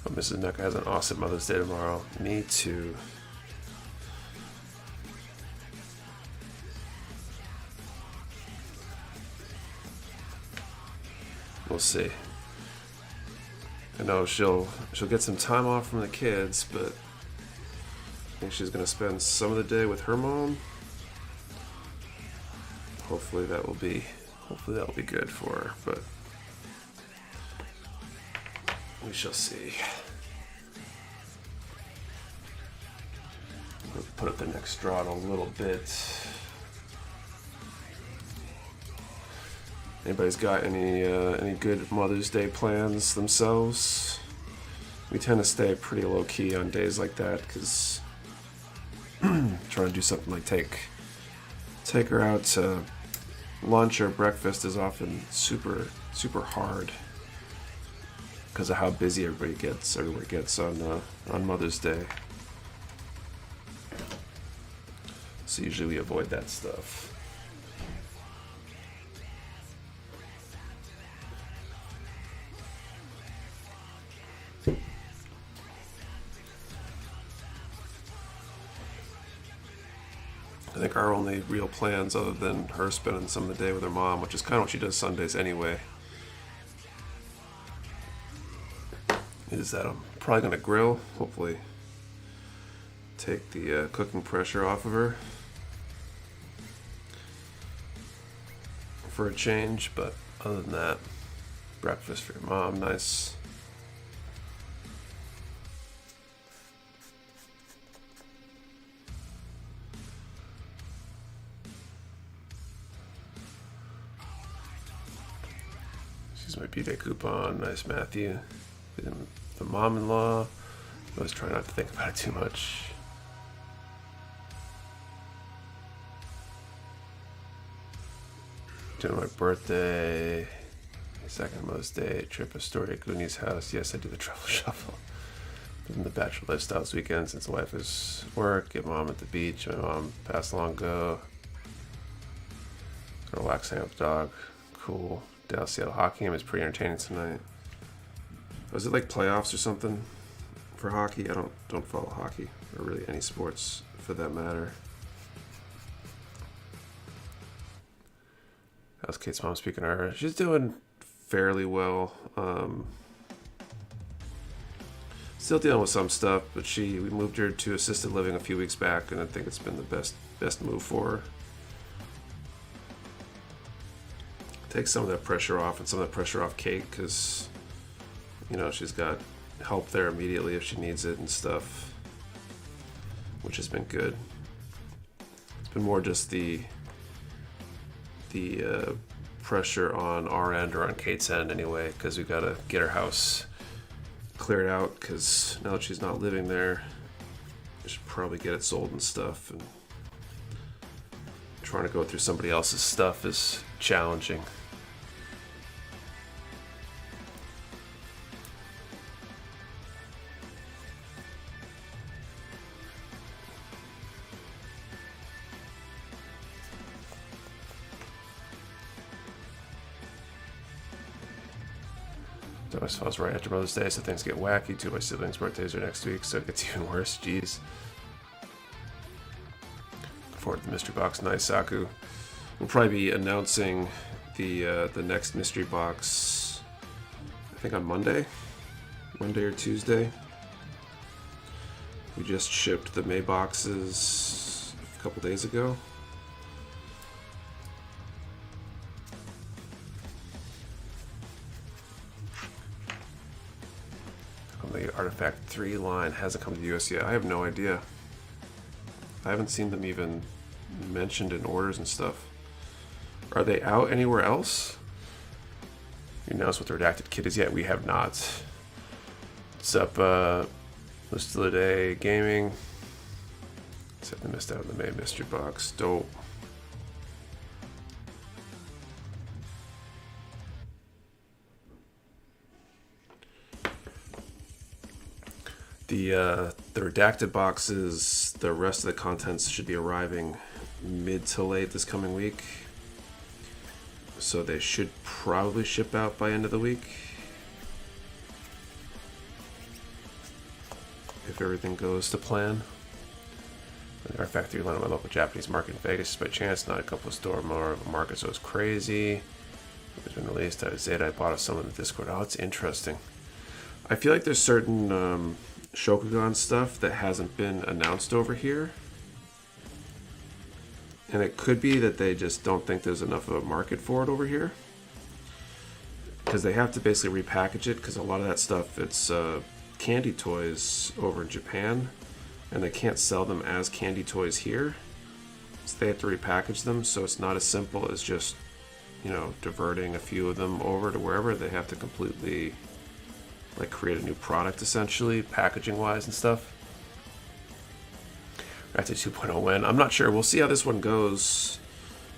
[SPEAKER 1] Oh, Mrs. Mecha has an awesome Mother's Day tomorrow. Me too. We'll see. I know she'll get some time off from the kids, but I think she's gonna spend some of the day with her mom. Hopefully that will be good for her, but we shall see. We'll put up the next straw in a little bit. Anybody's got any good Mother's Day plans themselves? We tend to stay pretty low key on days like that because trying to do something like take her out to lunch or breakfast is often super hard because of how busy everybody gets on Mother's Day. So usually we avoid that stuff. I think our only real plans, other than her spending some of the day with her mom, which is kind of what she does Sundays anyway, is that I'm probably going to grill, hopefully take the cooking pressure off of her for a change, but other than that, breakfast for your mom, nice. She's my B-Day coupon, nice Matthew. The mom-in-law, I always try not to think about it too much. Doing my birthday, second Mother's Day, trip, a story at Gooni's house. Yes, I do the truffle shuffle. Living the bachelor lifestyles weekend since the wife is work. Get mom at the beach. My mom passed long ago. Go relax, hang out with the dog. Cool. Dallas Seattle hockey game is pretty entertaining tonight. Was it like playoffs or something for hockey? I don't follow hockey or really any sports for that matter. How's Kate's mom speaking to her? She's doing fairly well. Still dealing with some stuff, but we moved her to assisted living a few weeks back, and I think it's been the best move for her. Take some of that pressure off, and some of that pressure off Kate, because she's got help there immediately if she needs it and stuff, which has been good. It's been more just the pressure on our end or on Kate's end anyway, because we got to get her house cleared out, because now that she's not living there, we should probably get it sold and stuff, and trying to go through somebody else's stuff is challenging. So I suppose right after Mother's Day, so things get wacky. Two of my siblings' birthdays are next week, so it gets even worse. Jeez. Look forward to the mystery box. Nice, Saku. We'll probably be announcing the next mystery box, I think on Monday or Tuesday. We just shipped the May boxes a couple days ago. The Artifact 3 line hasn't come to the US yet. I have no idea. I haven't seen them even mentioned in orders and stuff. Are they out anywhere else? You announced what the redacted kit is yet? We have not. What's up, Day Gaming? Except they missed out on the May mystery box. Dope. The redacted boxes, the rest of the contents should be arriving mid to late this coming week. So they should probably ship out by end of the week. If everything goes to plan. The Artifact 3 line on my local Japanese market in Vegas by chance, not a couple of store more of a market, so it's crazy. It's been released out of Zeta. I bought some in the Discord. Oh, it's interesting. I feel like there's certain Shokugan stuff that hasn't been announced over here, and it could be that they just don't think there's enough of a market for it over here, because they have to basically repackage it, because a lot of that stuff, it's candy toys over in Japan, and they can't sell them as candy toys here, so they have to repackage them. So it's not as simple as just, you know, diverting a few of them over to wherever. They have to completely like create a new product, essentially, packaging wise and stuff. After 2.0 win, I'm not sure. We'll see how this one goes.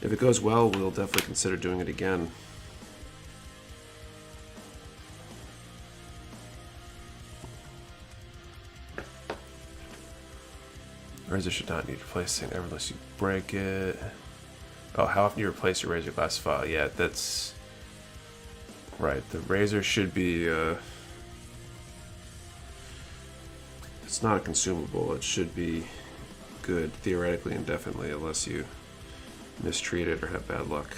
[SPEAKER 1] If it goes well, we'll definitely consider doing it again. Razor should not need replacing ever unless you break it. Oh, how often you replace your Razor glass file? Yeah, that's right. The Razor should be it's not a consumable. It should be good, theoretically, indefinitely, unless you mistreat it or have bad luck.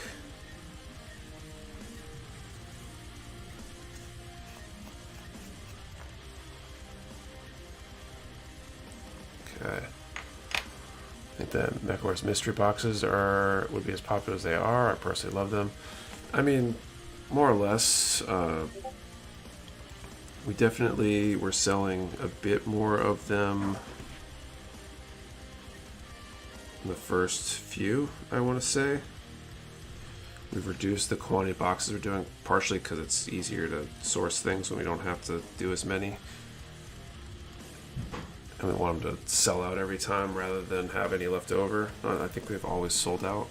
[SPEAKER 1] Okay. I think the Mecha Warehouse mystery boxes would be as popular as they are. I personally love them. I mean, more or less. We definitely were selling a bit more of them in the first few, I want to say. We've reduced the quantity of boxes we're doing, partially because it's easier to source things when we don't have to do as many. And we want them to sell out every time rather than have any left over. I think they've always sold out.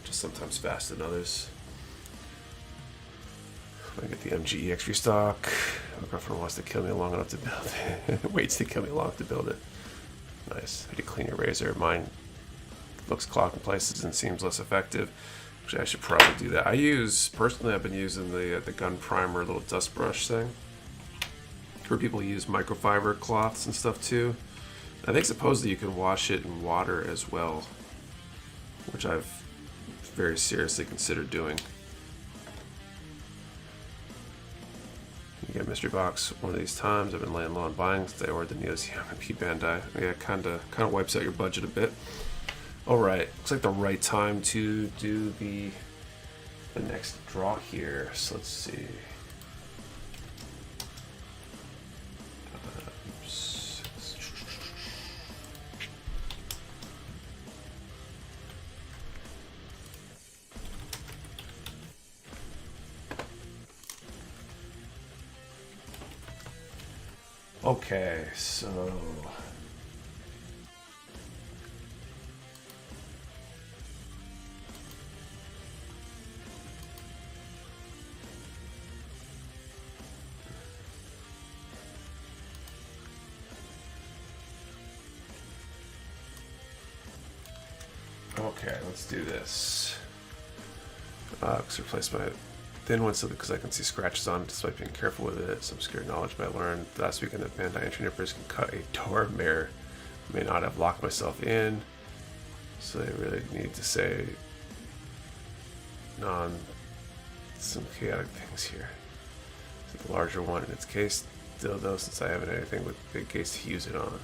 [SPEAKER 1] Just sometimes faster than others. I get the MGEX restock. My girlfriend wants to kill me long enough to build it. Waits to kill me long enough to build it. Nice. I need to clean your Razor. Mine looks clogged in places and seems less effective. Actually, I should probably do that. Personally, I've been using the gun primer little dust brush thing. Where people use microfiber cloths and stuff too. I think supposedly you can wash it in water as well, which I've very seriously considered doing. You get a mystery box one of these times. I've been laying low on buying since I ordered the Neos P Bandai. Yeah, kind of wipes out your budget a bit. All right, looks like the right time to do the next draw here. So let's see. Okay, so let's do this. Let's replace my thin one simply because I can see scratches on it despite being careful with it. Some obscure knowledge, but I learned last weekend that Bandai engineers can cut a door. May not have locked myself in, so they really need to say some chaotic things here. It's the larger one in its case, still though, since I haven't anything with big case to use it on.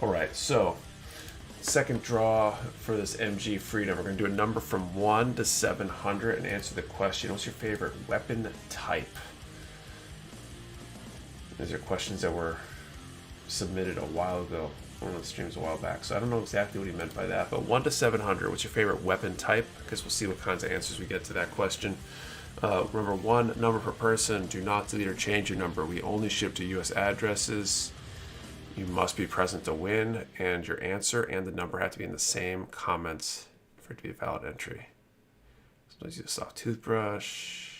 [SPEAKER 1] Alright, so second draw for this MG Freedom. We're going to do a number from 1 to 700 and answer the question, what's your favorite weapon type? These are questions that were submitted a while ago, one of the streams a while back, so I don't know exactly what he meant by that, but 1 to 700, what's your favorite weapon type? Because we'll see what kinds of answers we get to that question. Remember, 1 number per person. Do not delete or change your number. We only ship to US addresses. You must be present to win, and your answer and the number have to be in the same comments for it to be a valid entry. Sometimes use a soft toothbrush.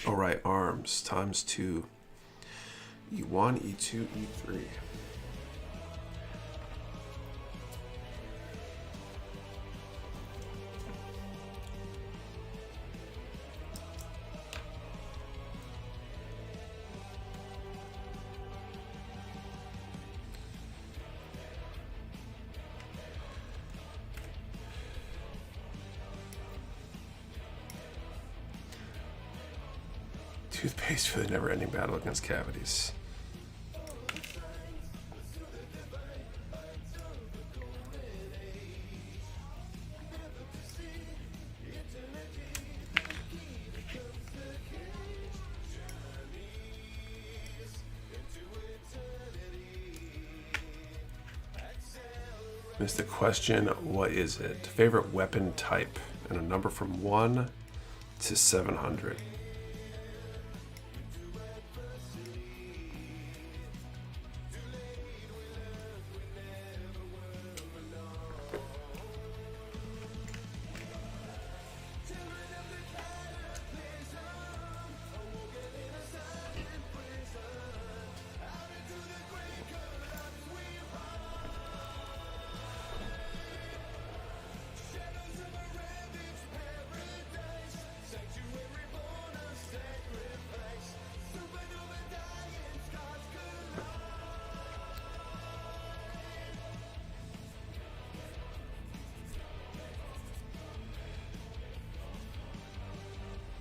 [SPEAKER 1] Alright, arms times 2. E1, E2, E3. Toothpaste for the never-ending battle against cavities. Missed the question, what is it? Favorite weapon type, and a number from 1 to 700.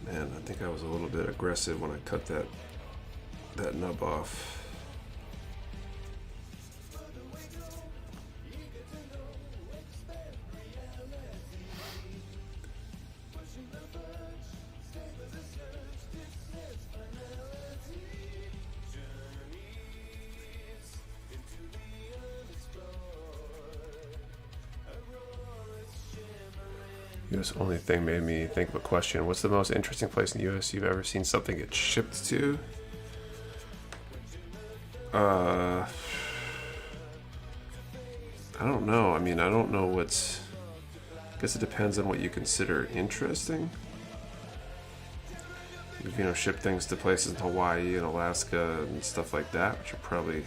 [SPEAKER 1] Man, I think I was a little bit aggressive when I cut that nub off. US only thing made me think of a question. What's the most interesting place in the US you've ever seen something get shipped to? I don't know. I mean, I don't know what's... I guess it depends on what you consider interesting. You know, ship things to places in Hawaii and Alaska and stuff like that, which are probably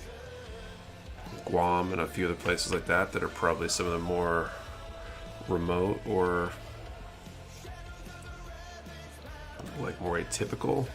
[SPEAKER 1] Guam and a few other places like that that are probably some of the more remote or like more atypical.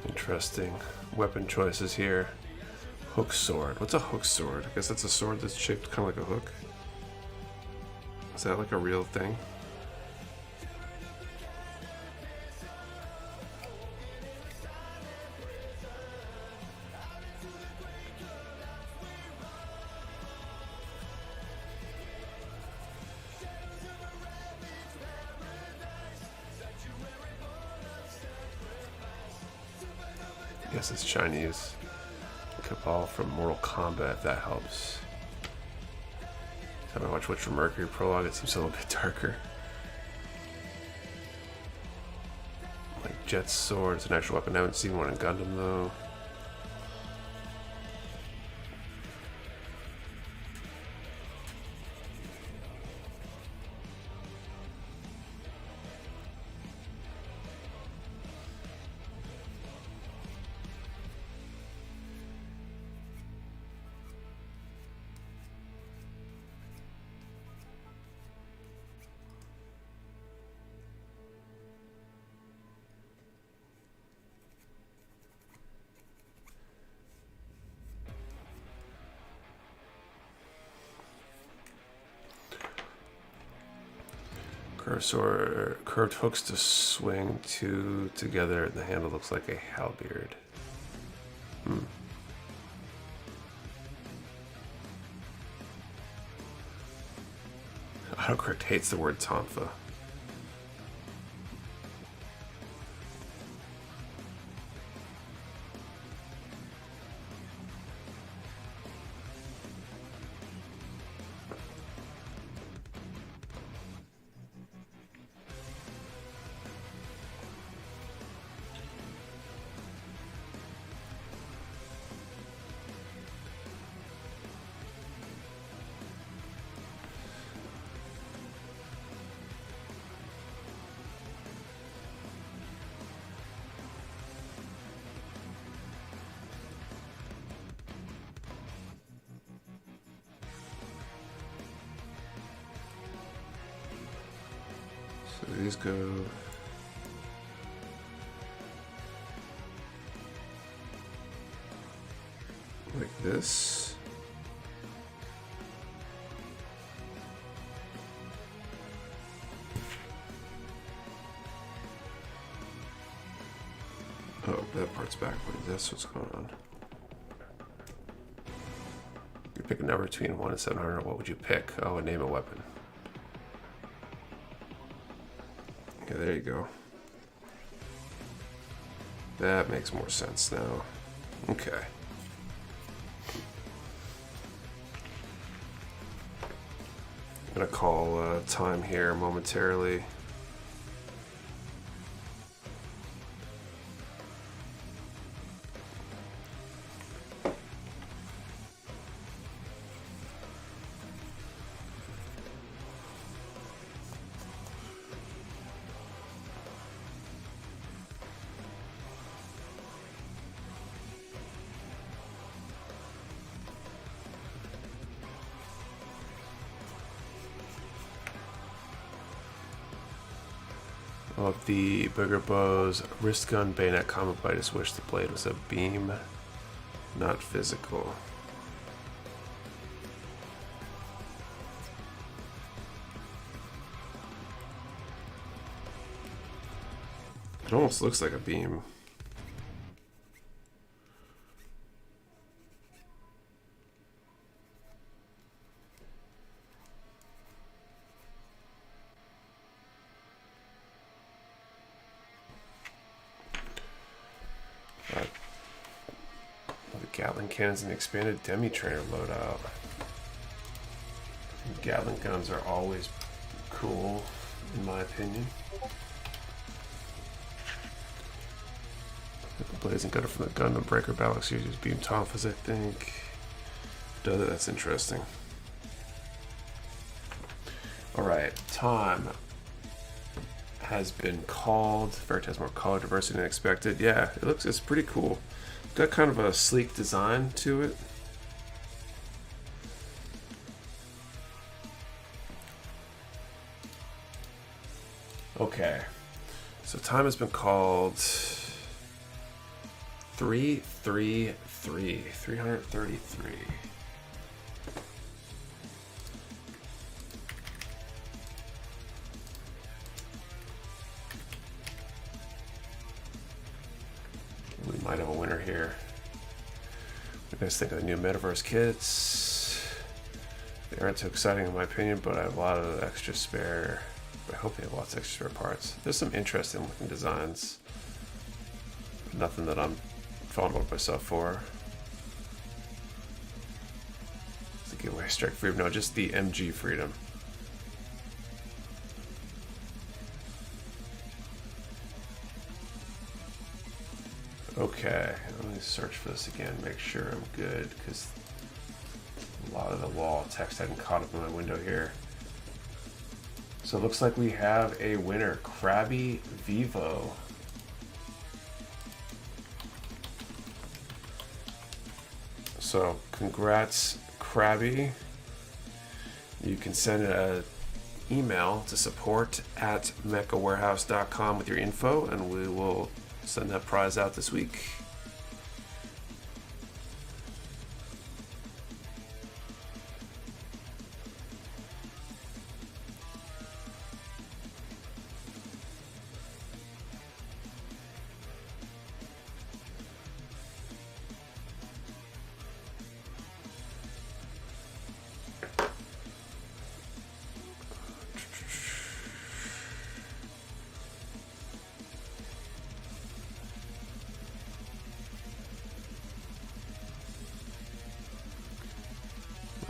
[SPEAKER 1] Interesting weapon choices here. Hook sword. What's a hook sword? I guess that's a sword that's shaped kind of like a hook. Is that like a real thing? guess it's Chinese. Cabal from Mortal Kombat, if that helps. Time I watch Witch from Mercury prologue, it seems a little bit darker. Like Jet's sword, it's an actual weapon. I haven't seen one in Gundam though. Curved hooks to swing two together, and the handle looks like a halberd. Autocorrect hates the word tonfa. So these go like this. Oh, that part's backwards. That's what's going on. You pick a number between 1 and 700. What would you pick? Oh, and name a weapon. Yeah, there you go. That makes more sense now. Okay. I'm gonna call time here momentarily. Of the bigger bows, wrist gun, bayonet, combat blade. I just wish the blade was a beam, not physical. It almost looks like a beam. Gatling cannons and the expanded demi-trainer loadout. Gatling guns are always cool, in my opinion. The blazing gunner from the Gundam Breaker Battle Series beam tonfas, I think. That's interesting. Alright, time has been called. Vert has more color diversity than expected. Yeah, it's pretty cool. Got kind of a sleek design to it. Okay, so time has been called 333. We might have a winner here. What do you guys think of the new Metaverse kits? They aren't too exciting in my opinion, but I have a lot of extra spare. I hope they have lots of extra spare parts. There's some interesting looking designs. Nothing that I'm fallen over myself for. It's the giveaway strike freedom. No, just the MG freedom. Okay, let me search for this again, make sure I'm good, because a lot of the wall text hadn't caught up in my window here. So it looks like we have a winner, Krabby Vivo. So congrats, Krabby. You can send an email to support@mechawarehouse.com with your info, and we will send that prize out this week.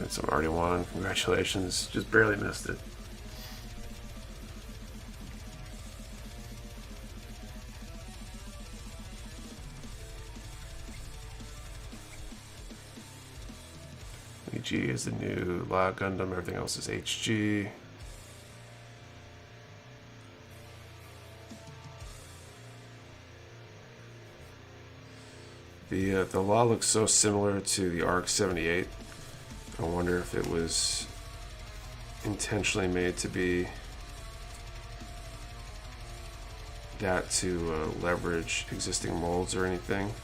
[SPEAKER 1] Some already won. Congratulations. Just barely missed it. EG is the new La Gundam. Everything else is HG. The La looks so similar to the ARC 78. I wonder if it was intentionally made to be that to leverage existing molds or anything.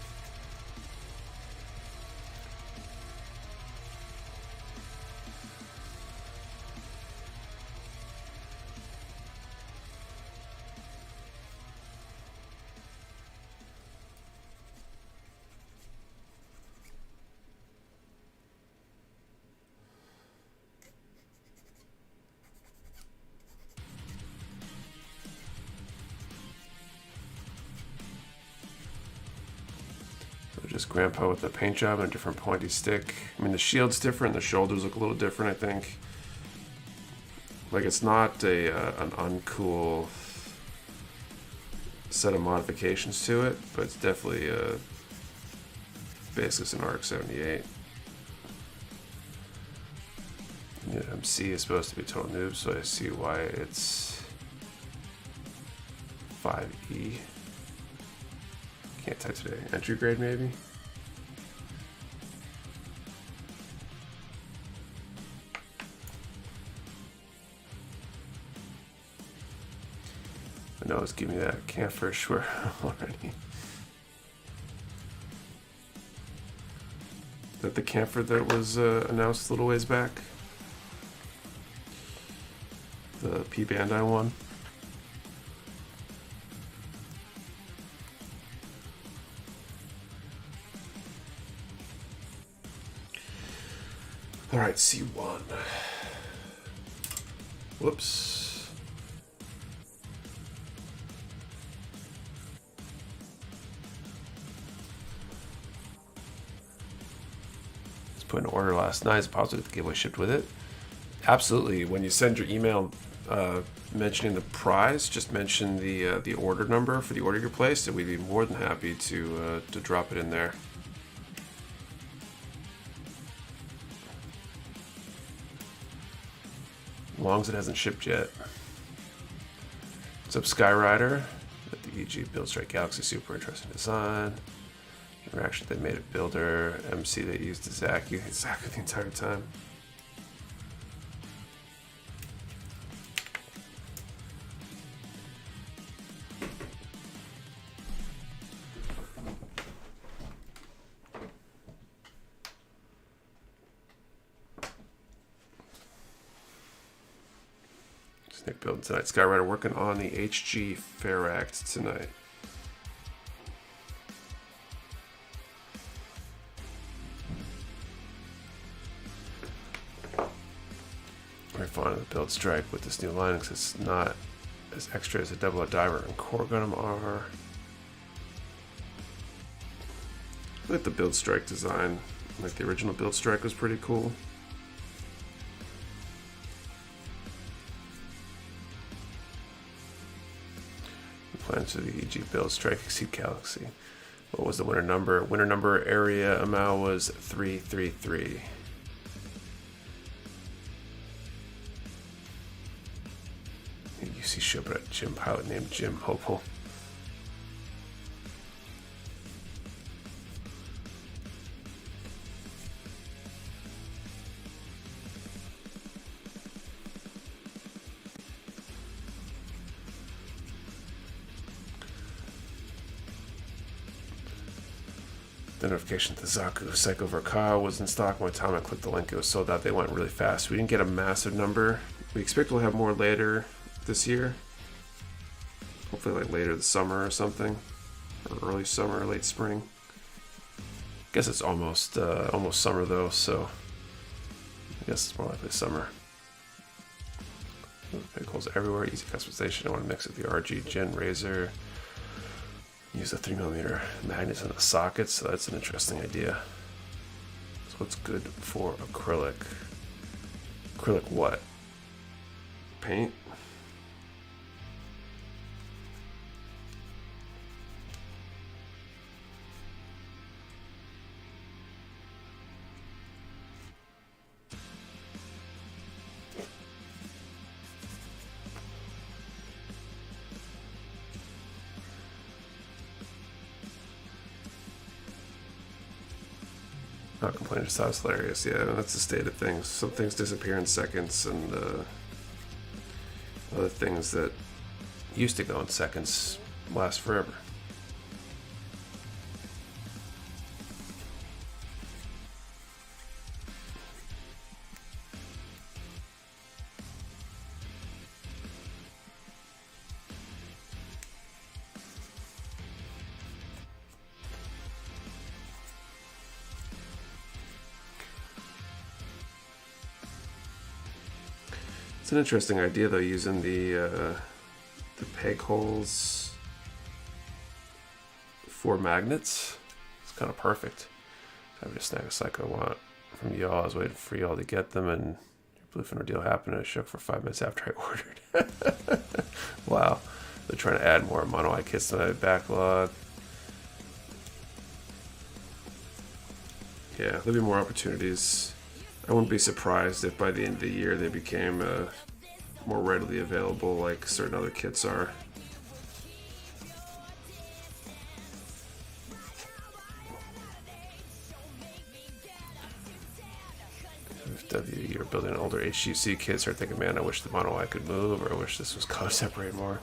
[SPEAKER 1] Just Grandpa with the paint job and a different pointy stick. I mean, the shield's different. The shoulders look a little different, I think. Like, it's not an uncool set of modifications to it, but it's definitely basically an ARC 78. Yeah, MC is supposed to be total noob, so I see why it's 5E. Can't type today. Entry grade, maybe? I know it's giving me that camphor swear already. Is that the camphor that was announced a little ways back? The P Bandai one? All right, C1. Whoops. Just put an order last night. It's possible the giveaway shipped with it. Absolutely. When you send your email mentioning the prize, just mention the order number for the order you placed, and we'd be more than happy to drop it in there. As long as it hasn't shipped yet. What's up, Skyrider? The EG Build Strike Galaxy, super interesting design. Interaction, they made a builder. MC, they used exactly the entire time. Nick building tonight. Skyrider working on the HG Fair Act tonight. Very fond of the build strike with this new line because it's not as extra as a Double O Diver and Core Gundam are. like the Build Strike design. Like the original Build Strike was pretty cool. Plans for the EG Build Strike exceed Galaxy. What was the winner number? Winner number area amount was 333. UC shipwreck gym pilot named Jim Hopeful. The notification that Zaku Psycho Verka was in stock. By the time I clicked the link, it was sold out. They went really fast. We didn't get a massive number. We expect we'll have more later this year. Hopefully like later this summer or something. Or early summer or late spring. I guess it's almost summer though, so I guess it's more likely summer. Big holes everywhere, easy customization. I want to mix with the RG Gen Razor. Use a 3mm magnets in the sockets, so that's an interesting idea. So what's good for acrylic? Acrylic what? Paint? Not complaining, just sounds hilarious. Yeah, that's the state of things. Some things disappear in seconds, and other things that used to go in seconds last forever. It's an interesting idea though, using the peg holes for magnets. It's kind of perfect. I would just snag a Psycho I want from y'all. I was waiting for y'all to get them, and your Bluefin ordeal happened, and it shook for 5 minutes after I ordered. Wow, they're trying to add more mono eye kits to my backlog. Yeah, there'll be more opportunities. I wouldn't be surprised if by the end of the year they became more readily available like certain other kits are. If you're building an older HGC kit, start thinking, man, I wish the mono eye could move, or I wish this was color separated more.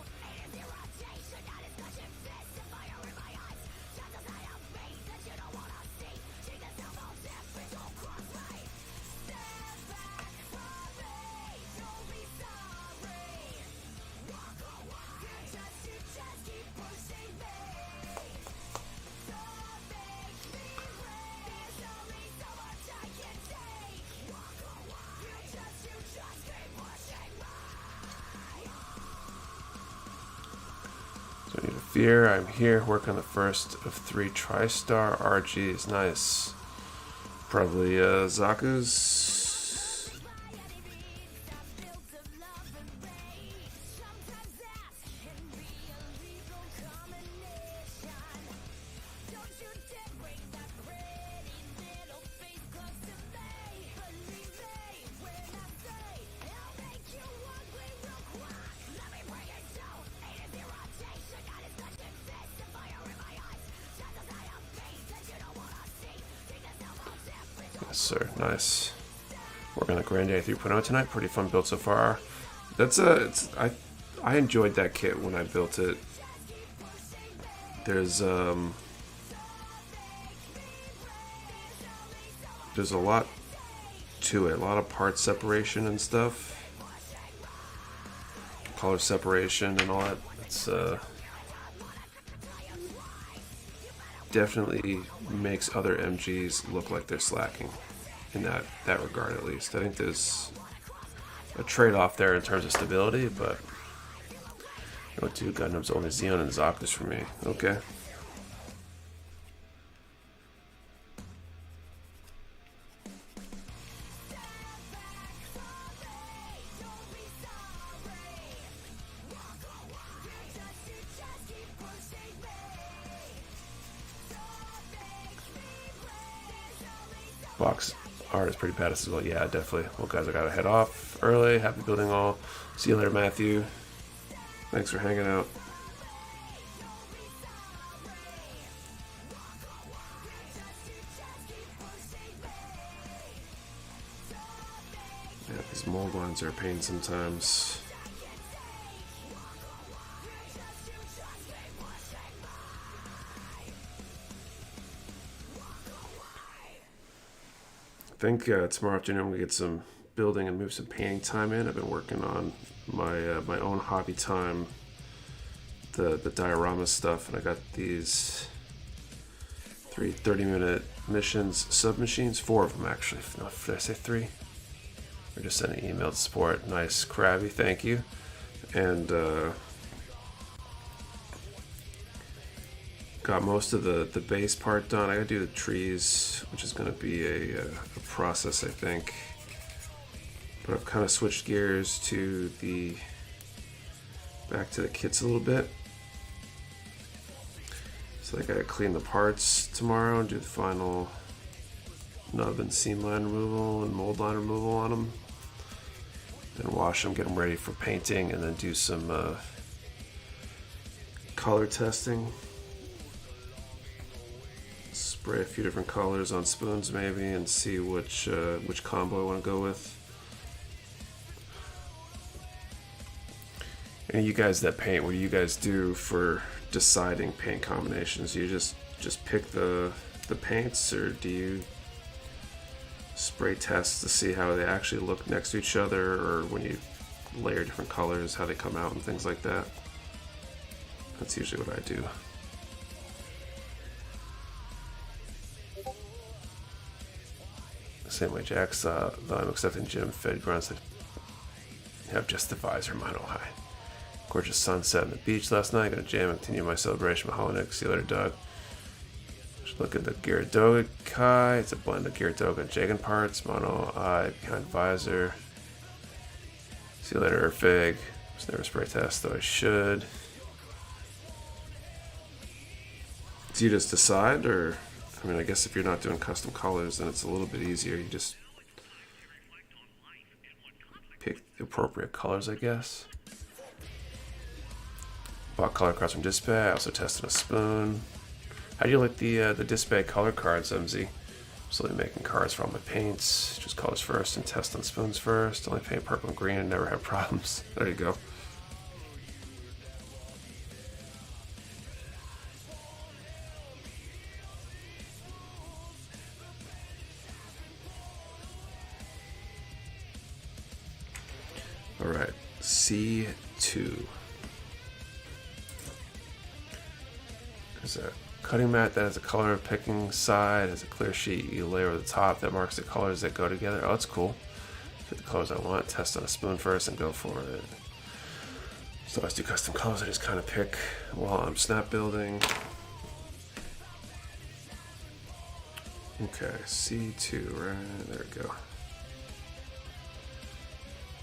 [SPEAKER 1] So I need a fear. I'm here working on the first of 3 TriStar RGs. Nice. Probably Zaku's. Yes, sir. Nice. Working on the Grande 3.0 tonight. Pretty fun build so far. That's I enjoyed that kit when I built it. There's a lot to it. A lot of part separation and stuff. Color separation and all that. It's definitely makes other MGs look like they're slacking in that regard, at least. I think there's a trade-off there in terms of stability, but you know, 2 Gundams, only Xeon and Zaku's for me. Okay. Box art is pretty badass as well. Yeah, definitely. Well, guys, I gotta head off early. Happy building all. See you later, Matthew. Thanks for hanging out. Yeah, these mold ones are a pain sometimes. I think tomorrow afternoon I'm gonna get some building and move some painting time in. I've been working on my my own hobby time, the diorama stuff, and I got these 3 30-minute missions, submachines, 4 of them actually. No, did I say 3? Or just send an email to support. Nice, Krabby, thank you. And got most of the base part done. I gotta do the trees, which is gonna be a process, I think. But I've kind of switched gears to back to the kits a little bit. So I gotta clean the parts tomorrow and do the final nub and seam line removal and mold line removal on them. Then wash them, get them ready for painting, and then do some color testing. Spray a few different colors on spoons maybe and see which combo I want to go with. And you guys that paint, what do you guys do for deciding paint combinations? Do you just pick the paints, or do you spray test to see how they actually look next to each other, or when you layer different colors, how they come out and things like that? That's usually what I do. Same way Jack's, though I'm accepting Jim Fed grunts that have just the visor, mine oh high. Gorgeous sunset on the beach last night. Gonna jam and continue my celebration of Holiday. See you later, Doug. Just look at the Gyaradoga Kai. It's a blend of Gyaradoga and Jagan parts. Mono eye behind visor. See you later, Fig. Just never spray test, though I should. Do you just decide, or I mean, I guess if you're not doing custom colors, then it's a little bit easier. You just pick the appropriate colors, I guess. Bought color cards from Display. I also tested a spoon. How do you like the Display color cards, MZ? Slowly making cards for all my paints. Just colors first and test on spoons first. Only paint purple and green and never have problems. There you go. All right, C2. There's a cutting mat that has a color picking side, has a clear sheet you layer over the top that marks the colors that go together. Oh, that's cool. Get the colors I want, test on a spoon first and go for it. So I do custom colors, I just kind of pick while I'm snap building. Okay, C2, right, there we go.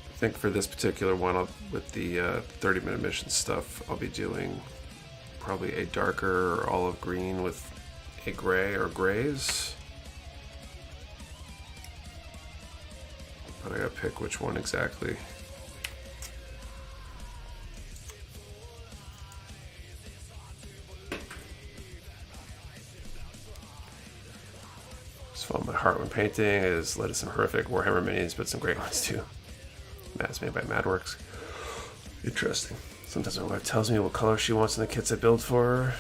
[SPEAKER 1] I think for this particular one, with the 30-minute mission stuff, I'll be doing probably a darker olive green with a gray or grays. But I gotta pick which one exactly. Just follow my heart when painting. It has led to some horrific Warhammer minis, but some great ones too. Matt's made by Madworks. Interesting. Sometimes my wife tells me what color she wants in the kits I build for her.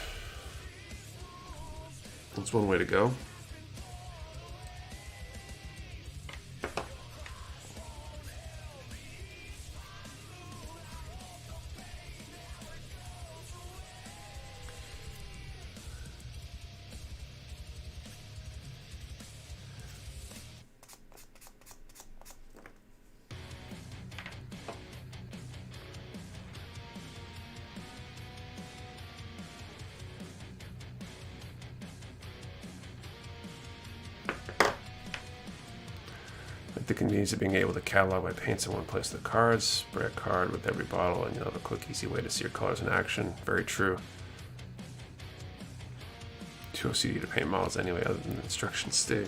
[SPEAKER 1] That's one way to go. The convenience of being able to catalog my paints in one place. The cards, spray a card with every bottle, and you'll have a quick, easy way to see your colors in action. Very true. Too OCD to paint models anyway, other than the instructions state.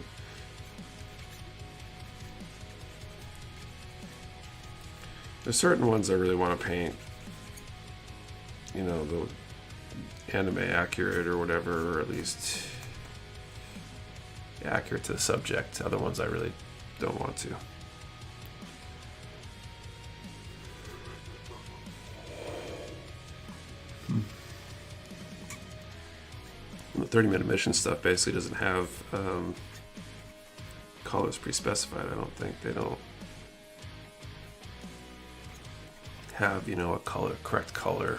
[SPEAKER 1] There's certain ones I really want to paint, you know, the anime accurate or whatever, or at least accurate to the subject. Other ones I really don't want to. The 30-minute mission stuff basically doesn't have colors pre-specified. I don't think they don't have, you know, a correct color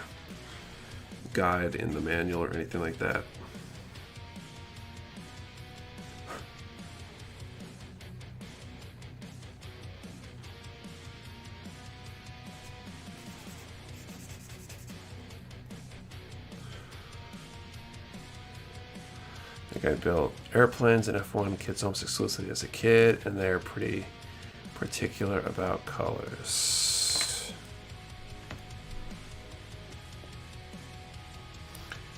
[SPEAKER 1] guide in the manual or anything like that. I built airplanes and F1 kits almost exclusively as a kid, and they're pretty particular about colors.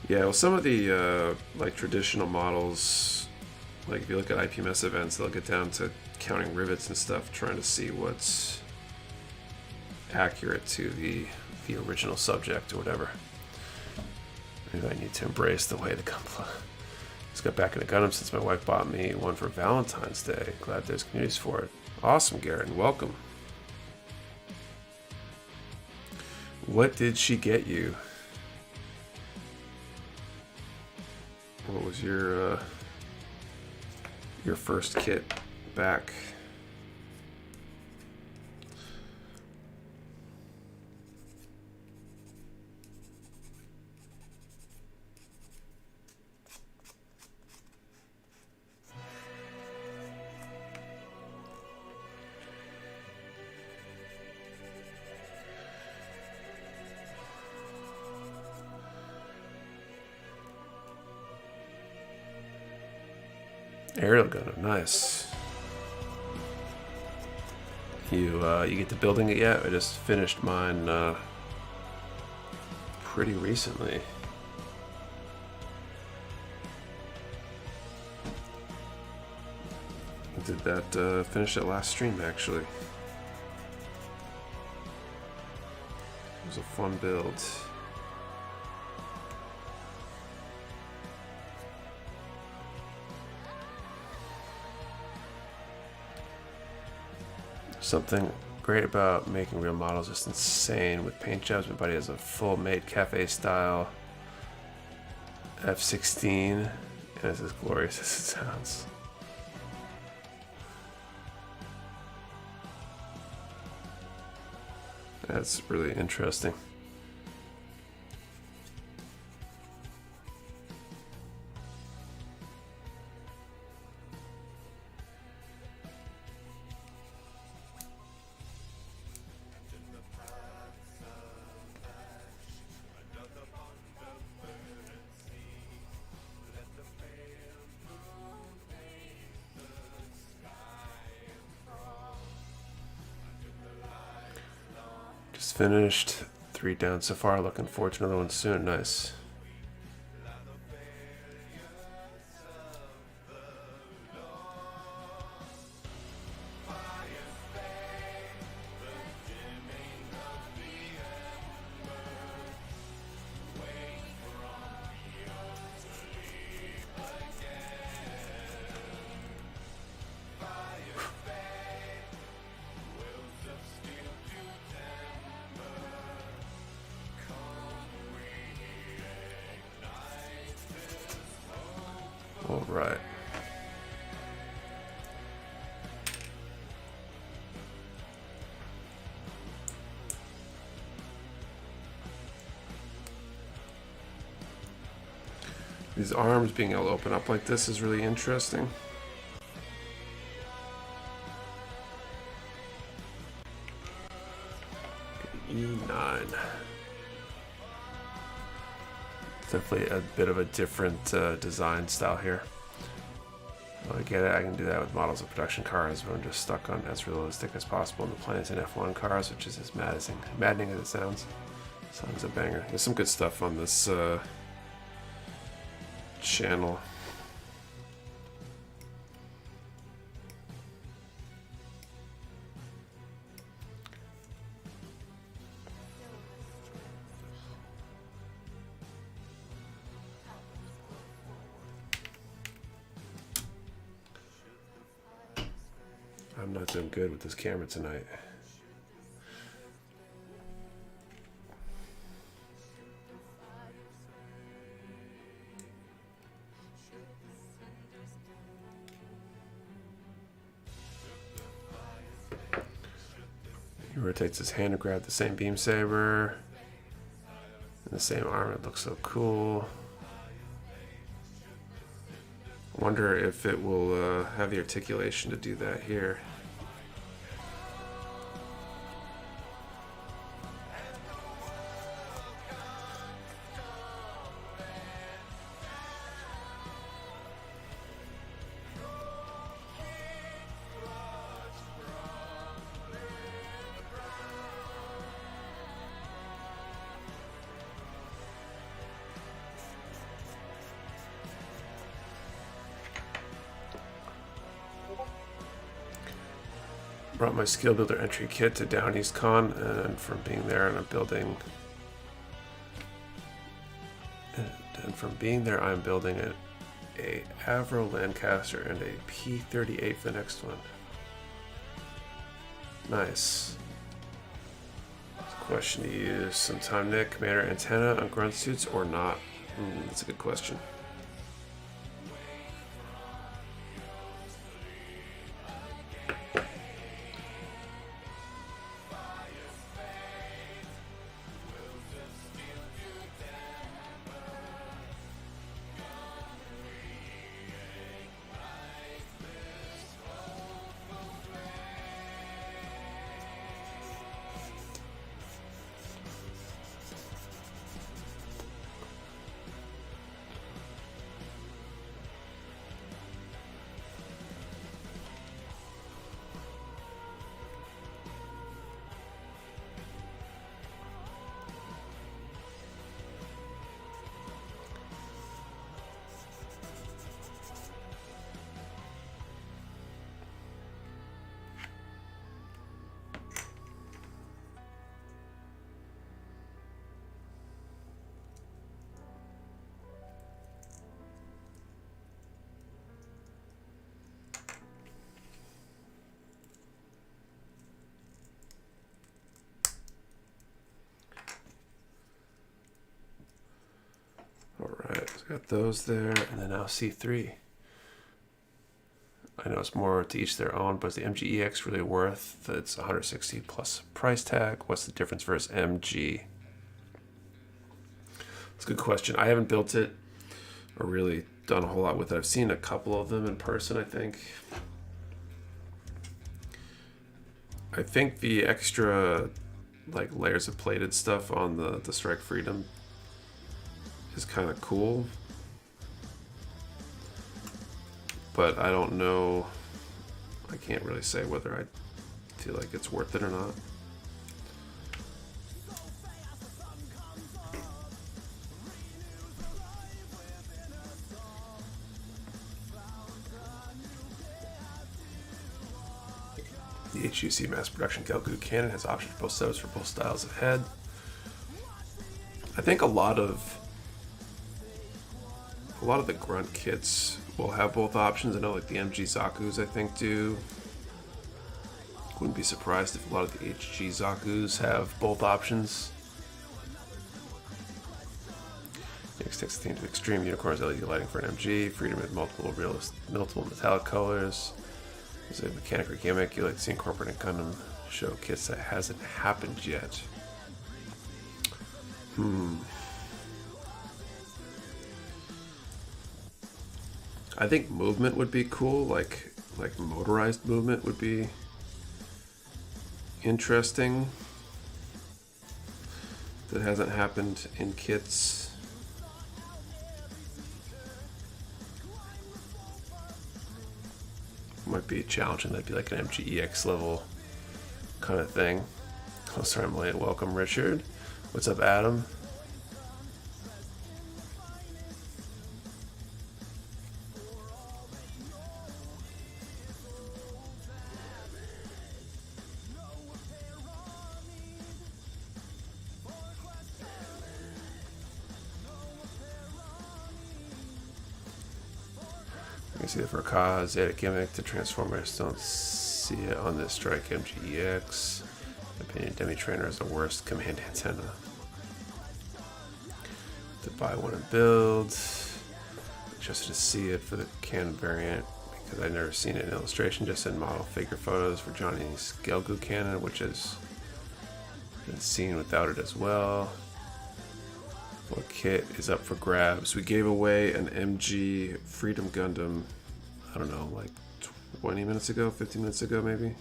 [SPEAKER 1] Yeah, well, some of the like traditional models, like if you look at IPMS events, they'll get down to counting rivets and stuff, trying to see what's accurate to the original subject or whatever. Maybe I need to embrace the way the Just got back into Gundam since my wife bought me one for Valentine's Day. Glad there's communities for it. Awesome, Garrett, and welcome. What did she get you? What was your first kit back? Aerial Gundam, nice. You get to building it yet? I just finished mine pretty recently. I did that, finish that last stream actually. It was a fun build. Something great about making real models, just insane with paint jobs. My buddy has a full made cafe style F-16 and it's as glorious as it sounds. That's really interesting. Just finished 3 down so far, looking forward to another one soon. Nice. All right. These arms being able to open up like this is really interesting. E9. Definitely a bit of a different design style here. Well, I get it, I can do that with models of production cars, but I'm just stuck on as realistic as possible in the planes and F1 cars, which is as maddening as it sounds. Sounds a banger. There's some good stuff on this channel. I'm not doing good with this camera tonight. He rotates his hand to grab the same beam saber. And the same arm, it looks so cool. Wonder if it will have the articulation to do that here. Brought my skill builder entry kit to Down East Con, and from being there I'm building a Avro Lancaster and a P38 for the next one. Nice. Question to use sometime, Nick. Commander antenna on grunt suits or not? That's a good question. Got those there, and then now C3. I know it's more to each their own, but is the MGEX really worth it's 160 plus price tag? What's the difference versus MG? That's a good question. I haven't built it or really done a whole lot with it. I've seen a couple of them in person, I think. I think the extra like layers of plated stuff on the Strike Freedom is kind of cool, but I don't know. I can't really say whether I feel like it's worth it or not. The HUC mass production Gelgood cannon has options for both setups for both styles of head. I think a lot of the grunt kits will have both options. I know like the MG Zaku's I think do. Wouldn't be surprised if a lot of the HG Zaku's have both options. Next takes the theme to extreme. Unicorns LED lighting for an MG. Freedom with multiple metallic colors. Is a mechanic or gimmick you like to see incorporated in Gundam show kits that hasn't happened yet? I think movement would be cool, like motorized movement would be interesting. That hasn't happened in kits. Might be challenging. That'd be like an MGEX level kind of thing. Oh, sorry, I'm late. Welcome, Richard. What's up, Adam? You can see the Furka Zeta gimmick. The Transformers don't see it on this Strike MGEX. Opinion Demi Trainer is the worst command antenna. To buy one and build. Just to see it for the Canon variant because I've never seen it in illustration, just in model figure photos for Johnny's Gelgu cannon, which has been seen without it as well. What kit is up for grabs? We gave away an MG Freedom Gundam, I don't know, like 20 minutes ago, 15 minutes ago maybe.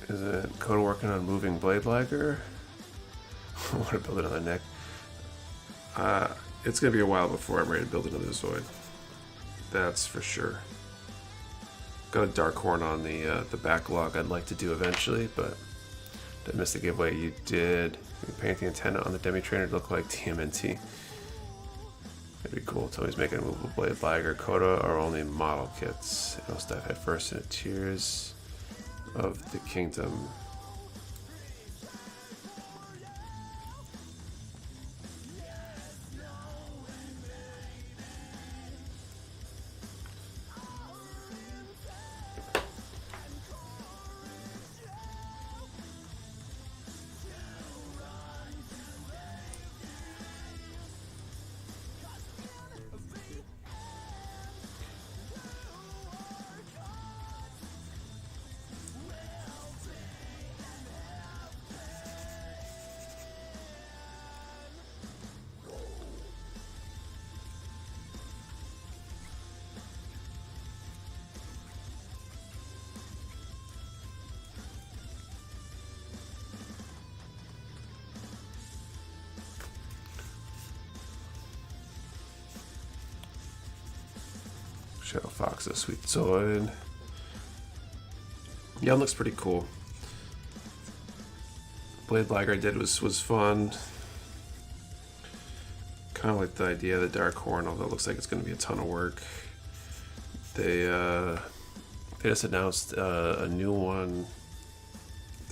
[SPEAKER 1] Is it Coda working on moving Blade Lagger? I want to build another neck. It's going to be a while before I'm ready to build another Zoid. That's for sure. Got a Dark Horn on the backlog I'd like to do eventually, but did I miss the giveaway? You did. You can paint the antenna on the Demi Trainer to look like TMNT. That'd be cool. Tony's making a movable Blade Lagger. Coda are only model kits. It'll stuff head first in the Tears of the Kingdom. Shadow Fox, a sweet Zoid. Yeah, it looks pretty cool. Blade Lagger I did was fun. Kind of like the idea of the Dark Horn, although it looks like it's going to be a ton of work. They just announced a new one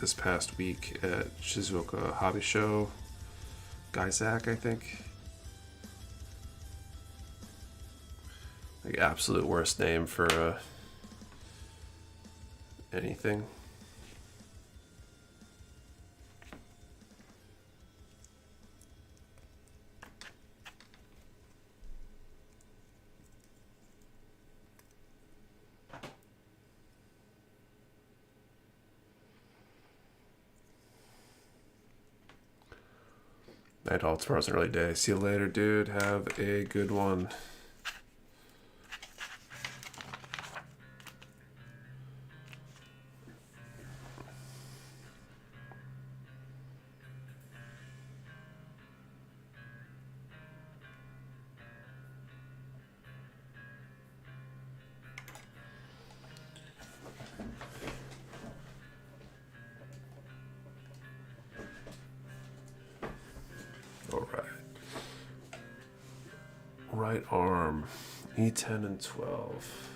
[SPEAKER 1] this past week at Shizuoka Hobby Show. Gaisak, I think. Like absolute worst name for anything. Night all, tomorrow's an early day. See you later, dude. Have a good one. Right arm, E10 and 12.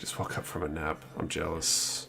[SPEAKER 1] Just woke up from a nap. I'm jealous.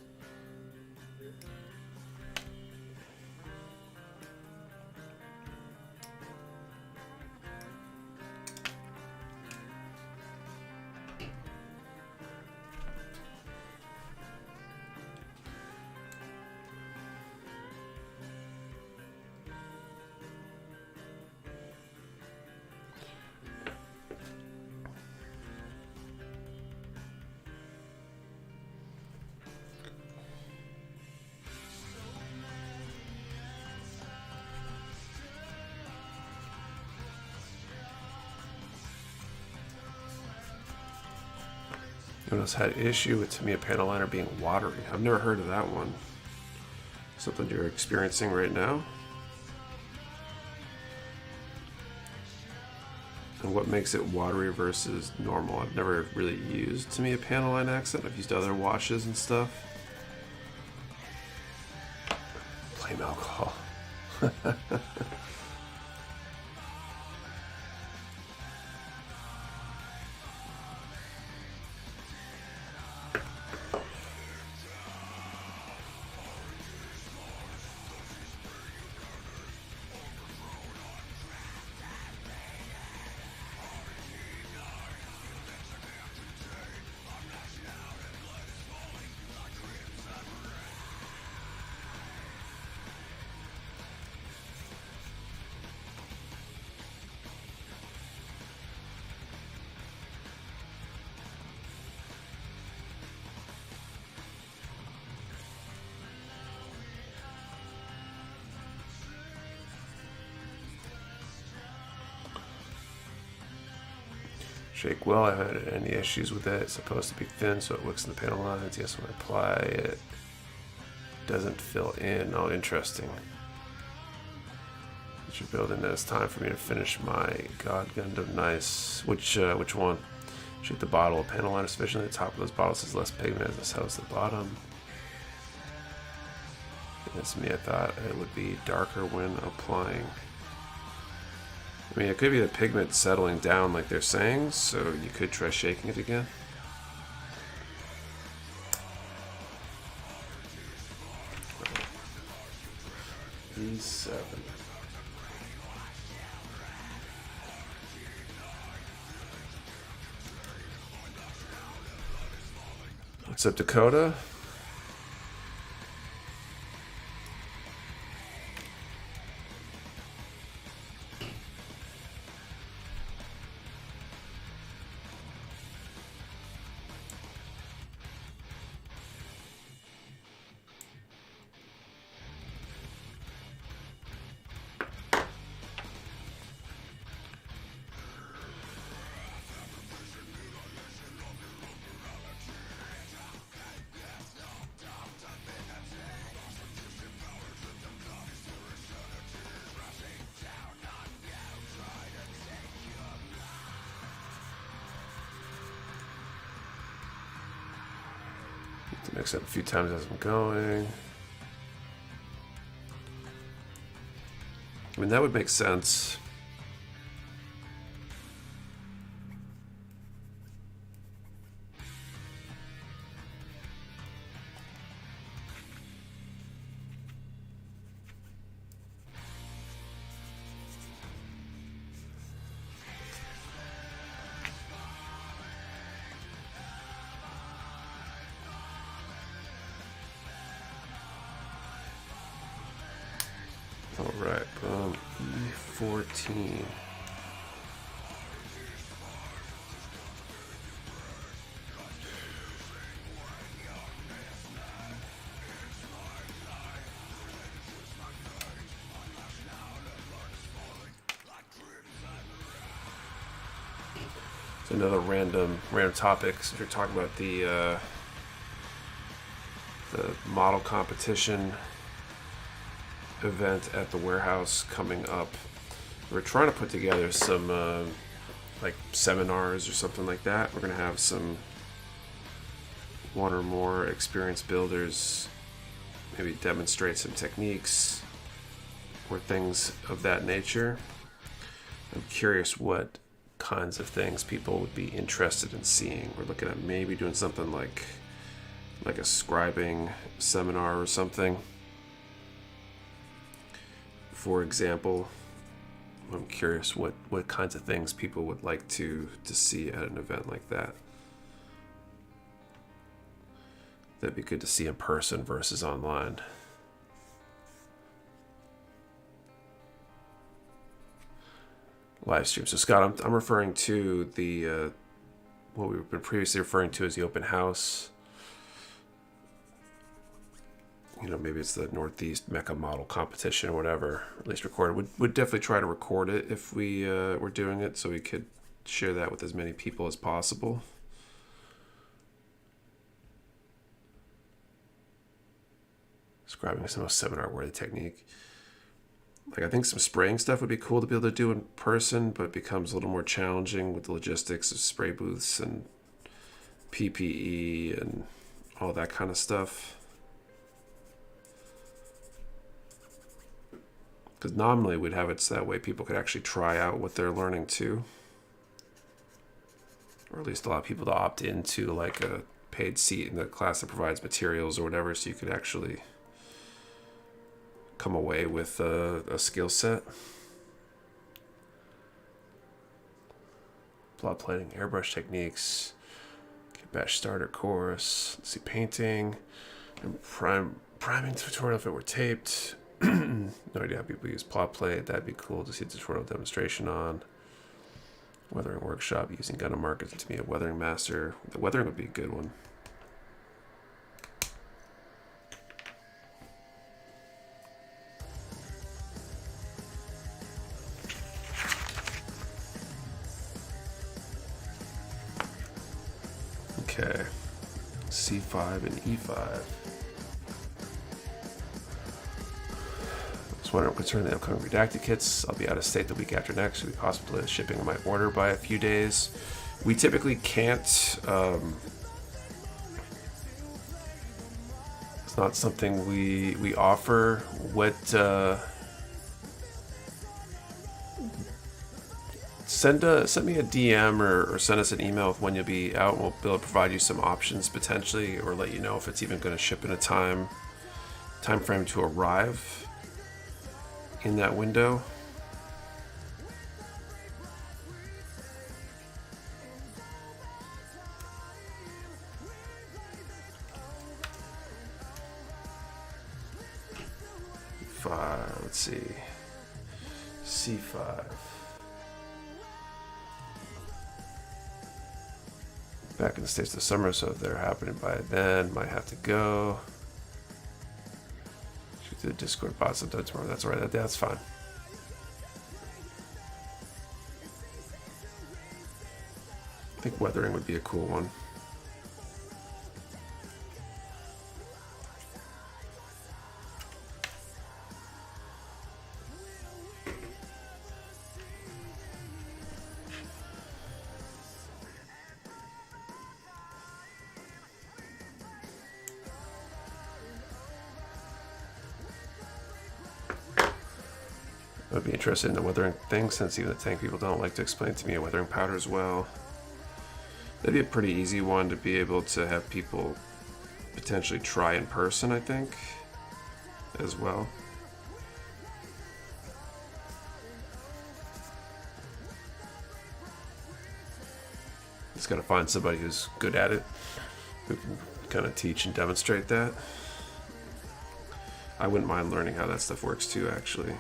[SPEAKER 1] Anyone else had issue with Tamiya panel liner being watery? I've never heard of that one. Something you're experiencing right now? And what makes it watery versus normal? I've never really used, to me, a panel line accent. I've used other washes and stuff. Blame alcohol. Shake well. I haven't had any issues with it. It's supposed to be thin, so it wicks in the panel lines. Yes, when I apply it, doesn't fill in. Oh, interesting. What you're building, that it's time for me to finish my God Gundam. Nice. Which one? Shake the bottle. A panel line sufficiently. The top of those bottles has less pigment as this house at the bottom. That's me. I thought it would be darker when applying. I mean, it could be the pigment settling down like they're saying, so you could try shaking it again. E7. What's up, Dakota? Mix it up a few times as I'm going. I mean, that would make sense. All right, boom, E14. It's another random topic. So you're talking about the model competition event at the warehouse coming up. We're trying to put together some like seminars or something like that. We're gonna have one or more experienced builders maybe demonstrate some techniques or things of that nature. I'm curious what kinds of things people would be interested in seeing. We're looking at maybe doing something like a scribing seminar or something. For example, I'm curious what kinds of things people would like to see at an event like that. That'd be good to see in person versus online. Live stream. So Scott, I'm referring to the what we've been previously referring to as the open house. You know, maybe it's the Northeast Mecha Model Competition or whatever, at least recorded. We'd definitely try to record it if we were doing it so we could share that with as many people as possible. Describing some seminar-worthy technique. Like, I think some spraying stuff would be cool to be able to do in person, but it becomes a little more challenging with the logistics of spray booths and PPE and all that kind of stuff. Because nominally we'd have it so that way people could actually try out what they're learning too. Or at least allow people to opt into like a paid seat in the class that provides materials or whatever, so you could actually come away with a skill set. Plot plating, airbrush techniques, bash starter course, let's see, painting, and priming tutorial if it were taped. No idea how people use plot plate. That'd be cool to see a tutorial demonstration on. Weathering workshop, using Gundam markers to be a weathering master. The weathering would be a good one. Okay, C5 and E5. I was wondering concerning the upcoming redacted kits. I'll be out of state the week after next. It will be possible to delay the shipping of my order by a few days. We typically can't. It's not something we offer. Send me a DM or send us an email with when you'll be out, and we'll be able to provide you some options potentially, or let you know if it's even going to ship in a time frame to arrive in that window. Let's see, C5. Back in the States this summer, so if they're happening by then, might have to go. Shoot the Discord bot sometime tomorrow. That's all right. That's fine. I think weathering would be a cool one. I would be interested in the weathering thing, since even the tank people don't like to explain to me a weathering powder as well. That'd be a pretty easy one to be able to have people potentially try in person, I think, as well. Just gotta find somebody who's good at it, who can kind of teach and demonstrate that. I wouldn't mind learning how that stuff works too, actually.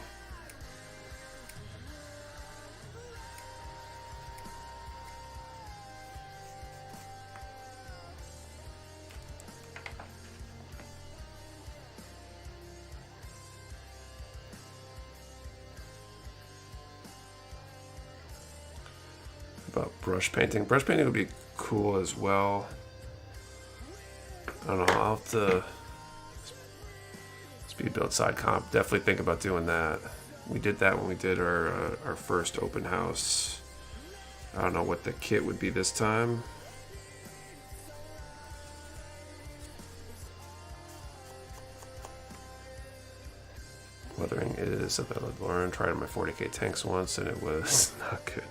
[SPEAKER 1] About brush painting. Brush painting would be cool as well. I don't know, I'll have to speed build side comp. Definitely think about doing that. We did that when we did our first open house. I don't know what the kit would be this time. Weathering is something I learned. Tried on my 40k tanks once and it was not good.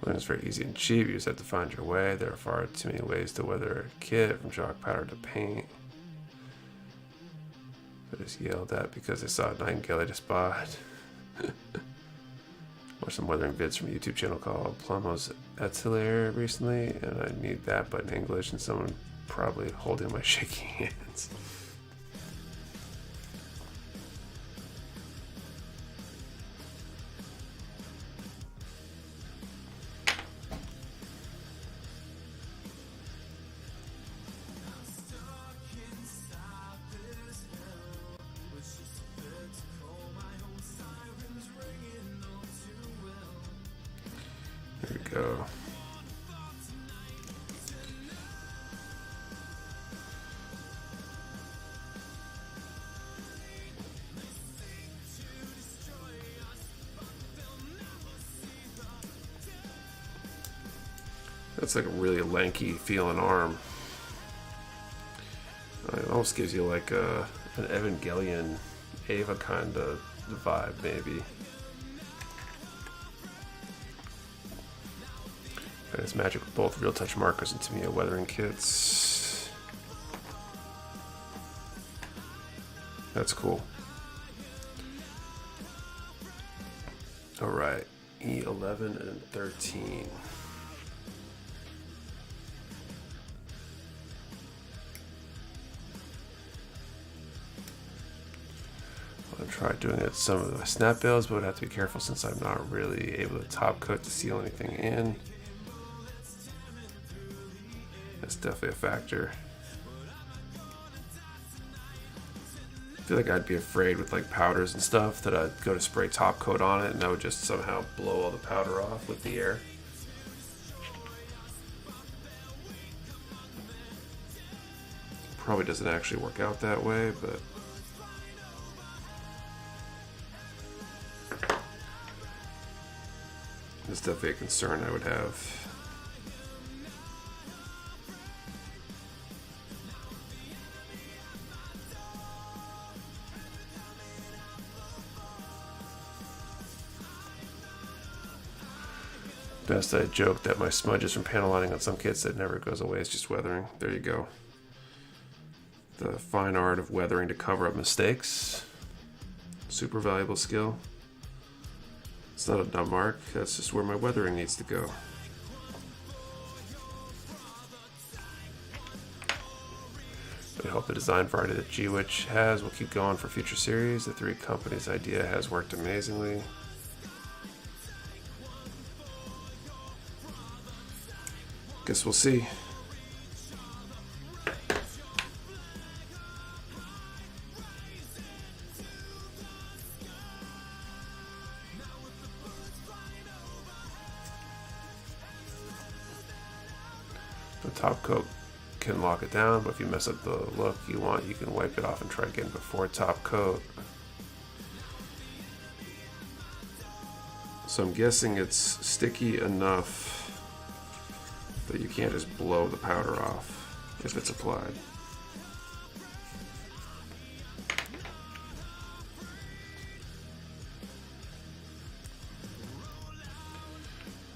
[SPEAKER 1] Weathering is very easy and cheap. You just have to find your way. There are far too many ways to weather a kit, from chalk powder to paint. I just yelled at because I saw a nightingale I just bought. Watched some weathering vids from a YouTube channel called Plumos Atelier recently, and I need that but in English and someone probably holding my shaky hands. There we go. That's like a really lanky feeling arm. It almost gives you like an Evangelion Ava kind of vibe, maybe. And it's magic with both real touch markers and Tamiya weathering kits. That's cool. Alright, E11 and 13. I'll try doing it some of the snap builds, but would have to be careful since I'm not really able to top coat to seal anything in. That's definitely a factor. I feel like I'd be afraid with like powders and stuff that I'd go to spray top coat on it and that would just somehow blow all the powder off with the air. Probably doesn't actually work out that way, but it's definitely a concern I would have. Best I joked that my smudges from panel lining on some kits that never goes away. It's just weathering. There you go. The fine art of weathering to cover up mistakes. Super valuable skill. It's not a dumb mark. That's just where my weathering needs to go. I hope the design variety that G-Witch has will keep going for future series. The three companies' idea has worked amazingly. Guess we'll see. The top coat can lock it down, but if you mess up the look you want, you can wipe it off and try again before top coat. So I'm guessing it's sticky enough that you can't just blow the powder off if it's applied.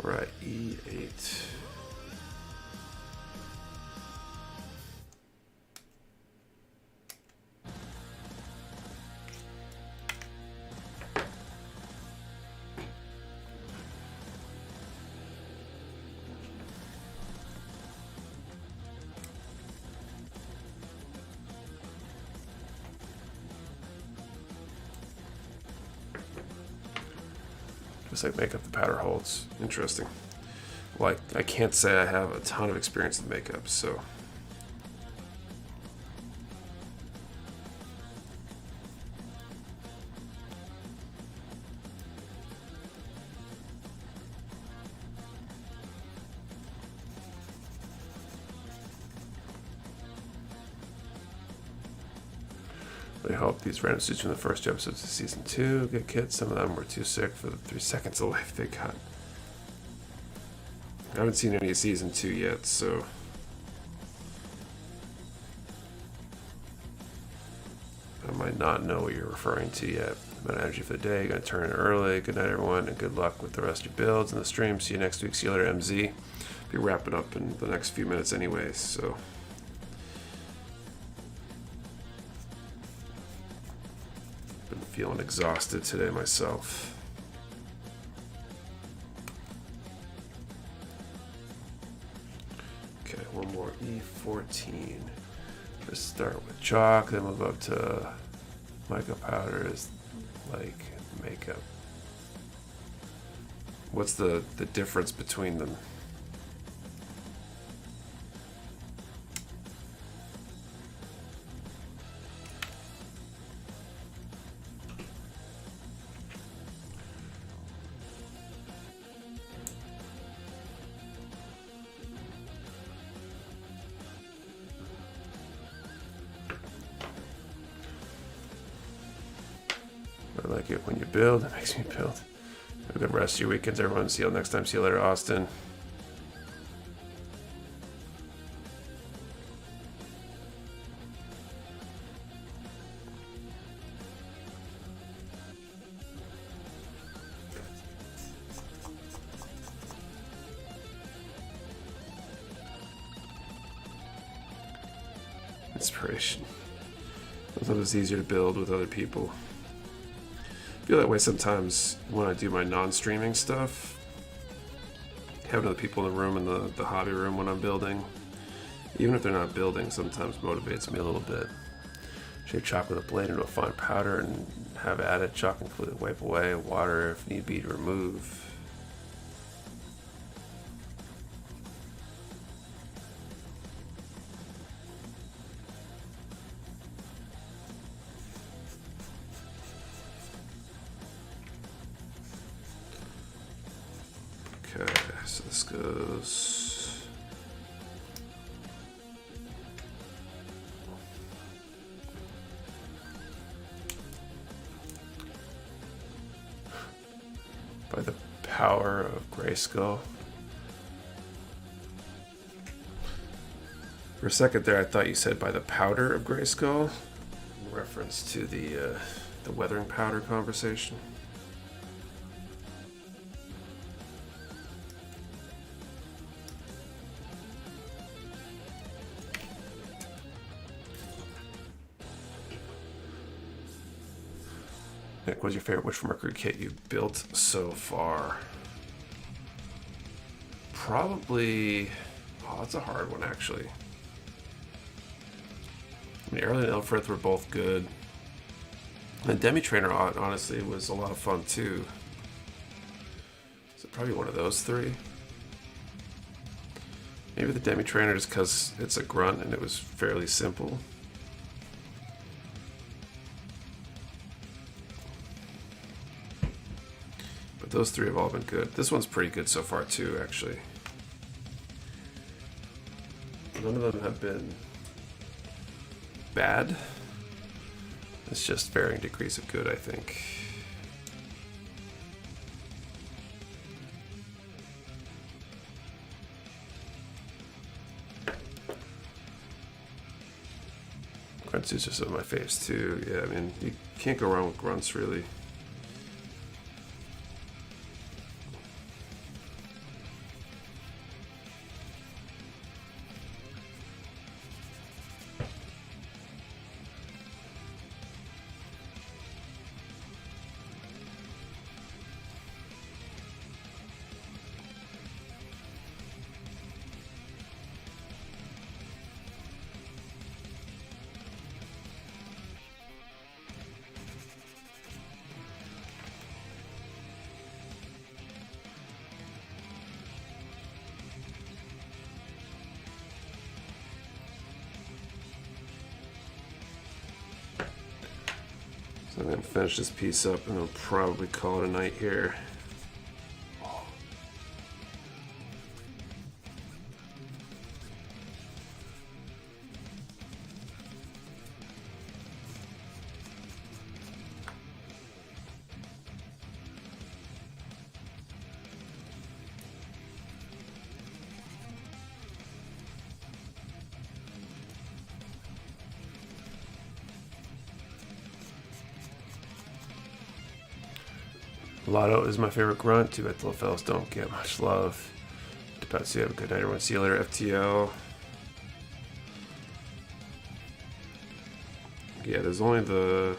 [SPEAKER 1] Right, E8. Just like makeup the powder holds. Interesting. Like, I can't say I have a ton of experience with makeup, so. I hope these random suits from the first two episodes of season 2 get kits. Some of them were too sick for the 3 seconds of life they got. I haven't seen any of season 2 yet, so I might not know what you're referring to yet. amount of energy for the day. You're going to turn in early. Good night, everyone, and good luck with the rest of your builds and the stream. See you next week. See you later, MZ. Be wrapping up in the next few minutes anyways, so. Been feeling exhausted today myself. Okay, one more E14. Let's start with chalk, then move up to mica powders, like makeup. What's the difference between them? I like it when you build. It makes me build. Have a good rest of your weekends, everyone. See you next time. See you later, Austin. Inspiration. Sometimes it's easier to build with other people. I feel that way sometimes when I do my non-streaming stuff. Having other people in the room, in the hobby room when I'm building, even if they're not building, sometimes motivates me a little bit. Shape chalk with a blade into a fine powder and have added chalk and completely wipe away water if need be to remove. Okay, so this goes by the power of Grayskull. For a second there, I thought you said by the powder of Grayskull, in reference to the weathering powder conversation. Nick, what's your favorite Witch from Mercury kit you've built so far? Probably, oh, that's a hard one actually. I mean, Erlen and Elfrith were both good. And Demi Trainer, honestly, was a lot of fun too. So probably one of those three. Maybe the Demi Trainer just because it's a grunt and it was fairly simple. But those three have all been good. This one's pretty good so far too, actually. None of them have been bad. It's just varying degrees of good, I think. Grunts are some of my faves too. Yeah, I mean, you can't go wrong with grunts, really. I'm going to finish this piece up and I'll probably call it a night here. Lotto is my favorite grunt. Too bad the little fellas don't get much love. Depends. You have a good night, everyone. See you later, FTL. Yeah, there's a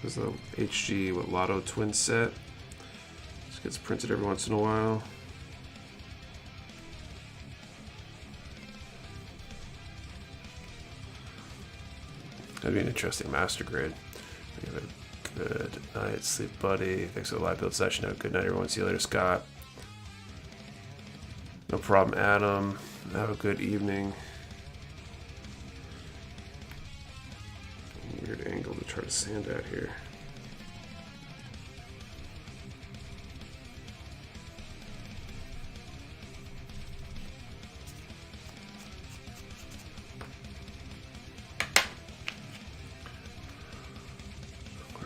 [SPEAKER 1] HG with Lotto twin set. Just gets printed every once in a while. That'd be an interesting master grade. We have a good night, sleep buddy. Thanks for the live build session. Have a good night, everyone. See you later, Scott. No problem, Adam. Have a good evening. Weird angle to try to sand at here.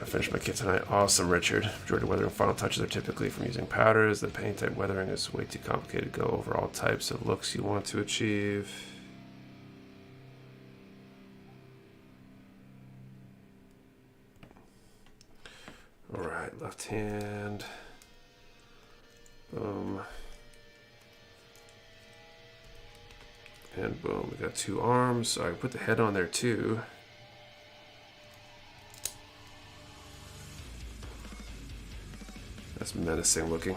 [SPEAKER 1] I finished my kit tonight. Awesome, Richard. Majority weathering final touches are typically from using powders. The paint type weathering is way too complicated to go over all types of looks you want to achieve. Alright, left hand. Boom. And boom. We got two arms, so I can put the head on there too. That's menacing looking.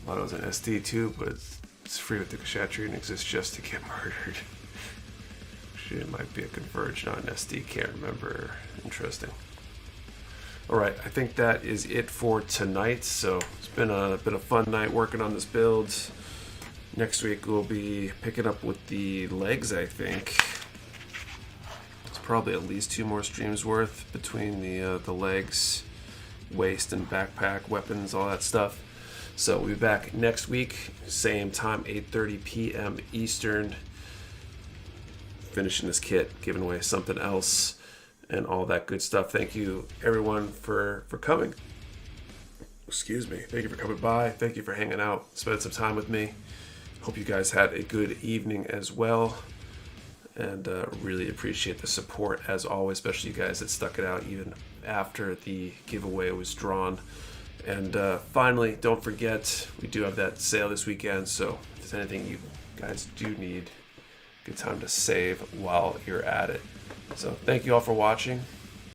[SPEAKER 1] Lotto's an SD too, but it's free with the Kshatriya and exists just to get murdered. She might be a Converge, not an SD, can't remember. Interesting. Alright, I think that is it for tonight. So it's been a fun night working on this build. Next week we'll be picking up with the legs, I think. It's probably at least 2 more streams worth between the legs, waist and backpack, weapons, all that stuff. So we'll be back next week, same time, 8:30 p.m. Eastern. Finishing this kit, giving away something else, and all that good stuff. Thank you, everyone, for coming. Excuse me. Thank you for coming by. Thank you for hanging out, spending some time with me. Hope you guys had a good evening as well. And really appreciate the support, as always, especially you guys that stuck it out even after the giveaway was drawn. And finally, don't forget, we do have that sale this weekend, so if there's anything you guys do need, good time to save while you're at it. So thank you all for watching.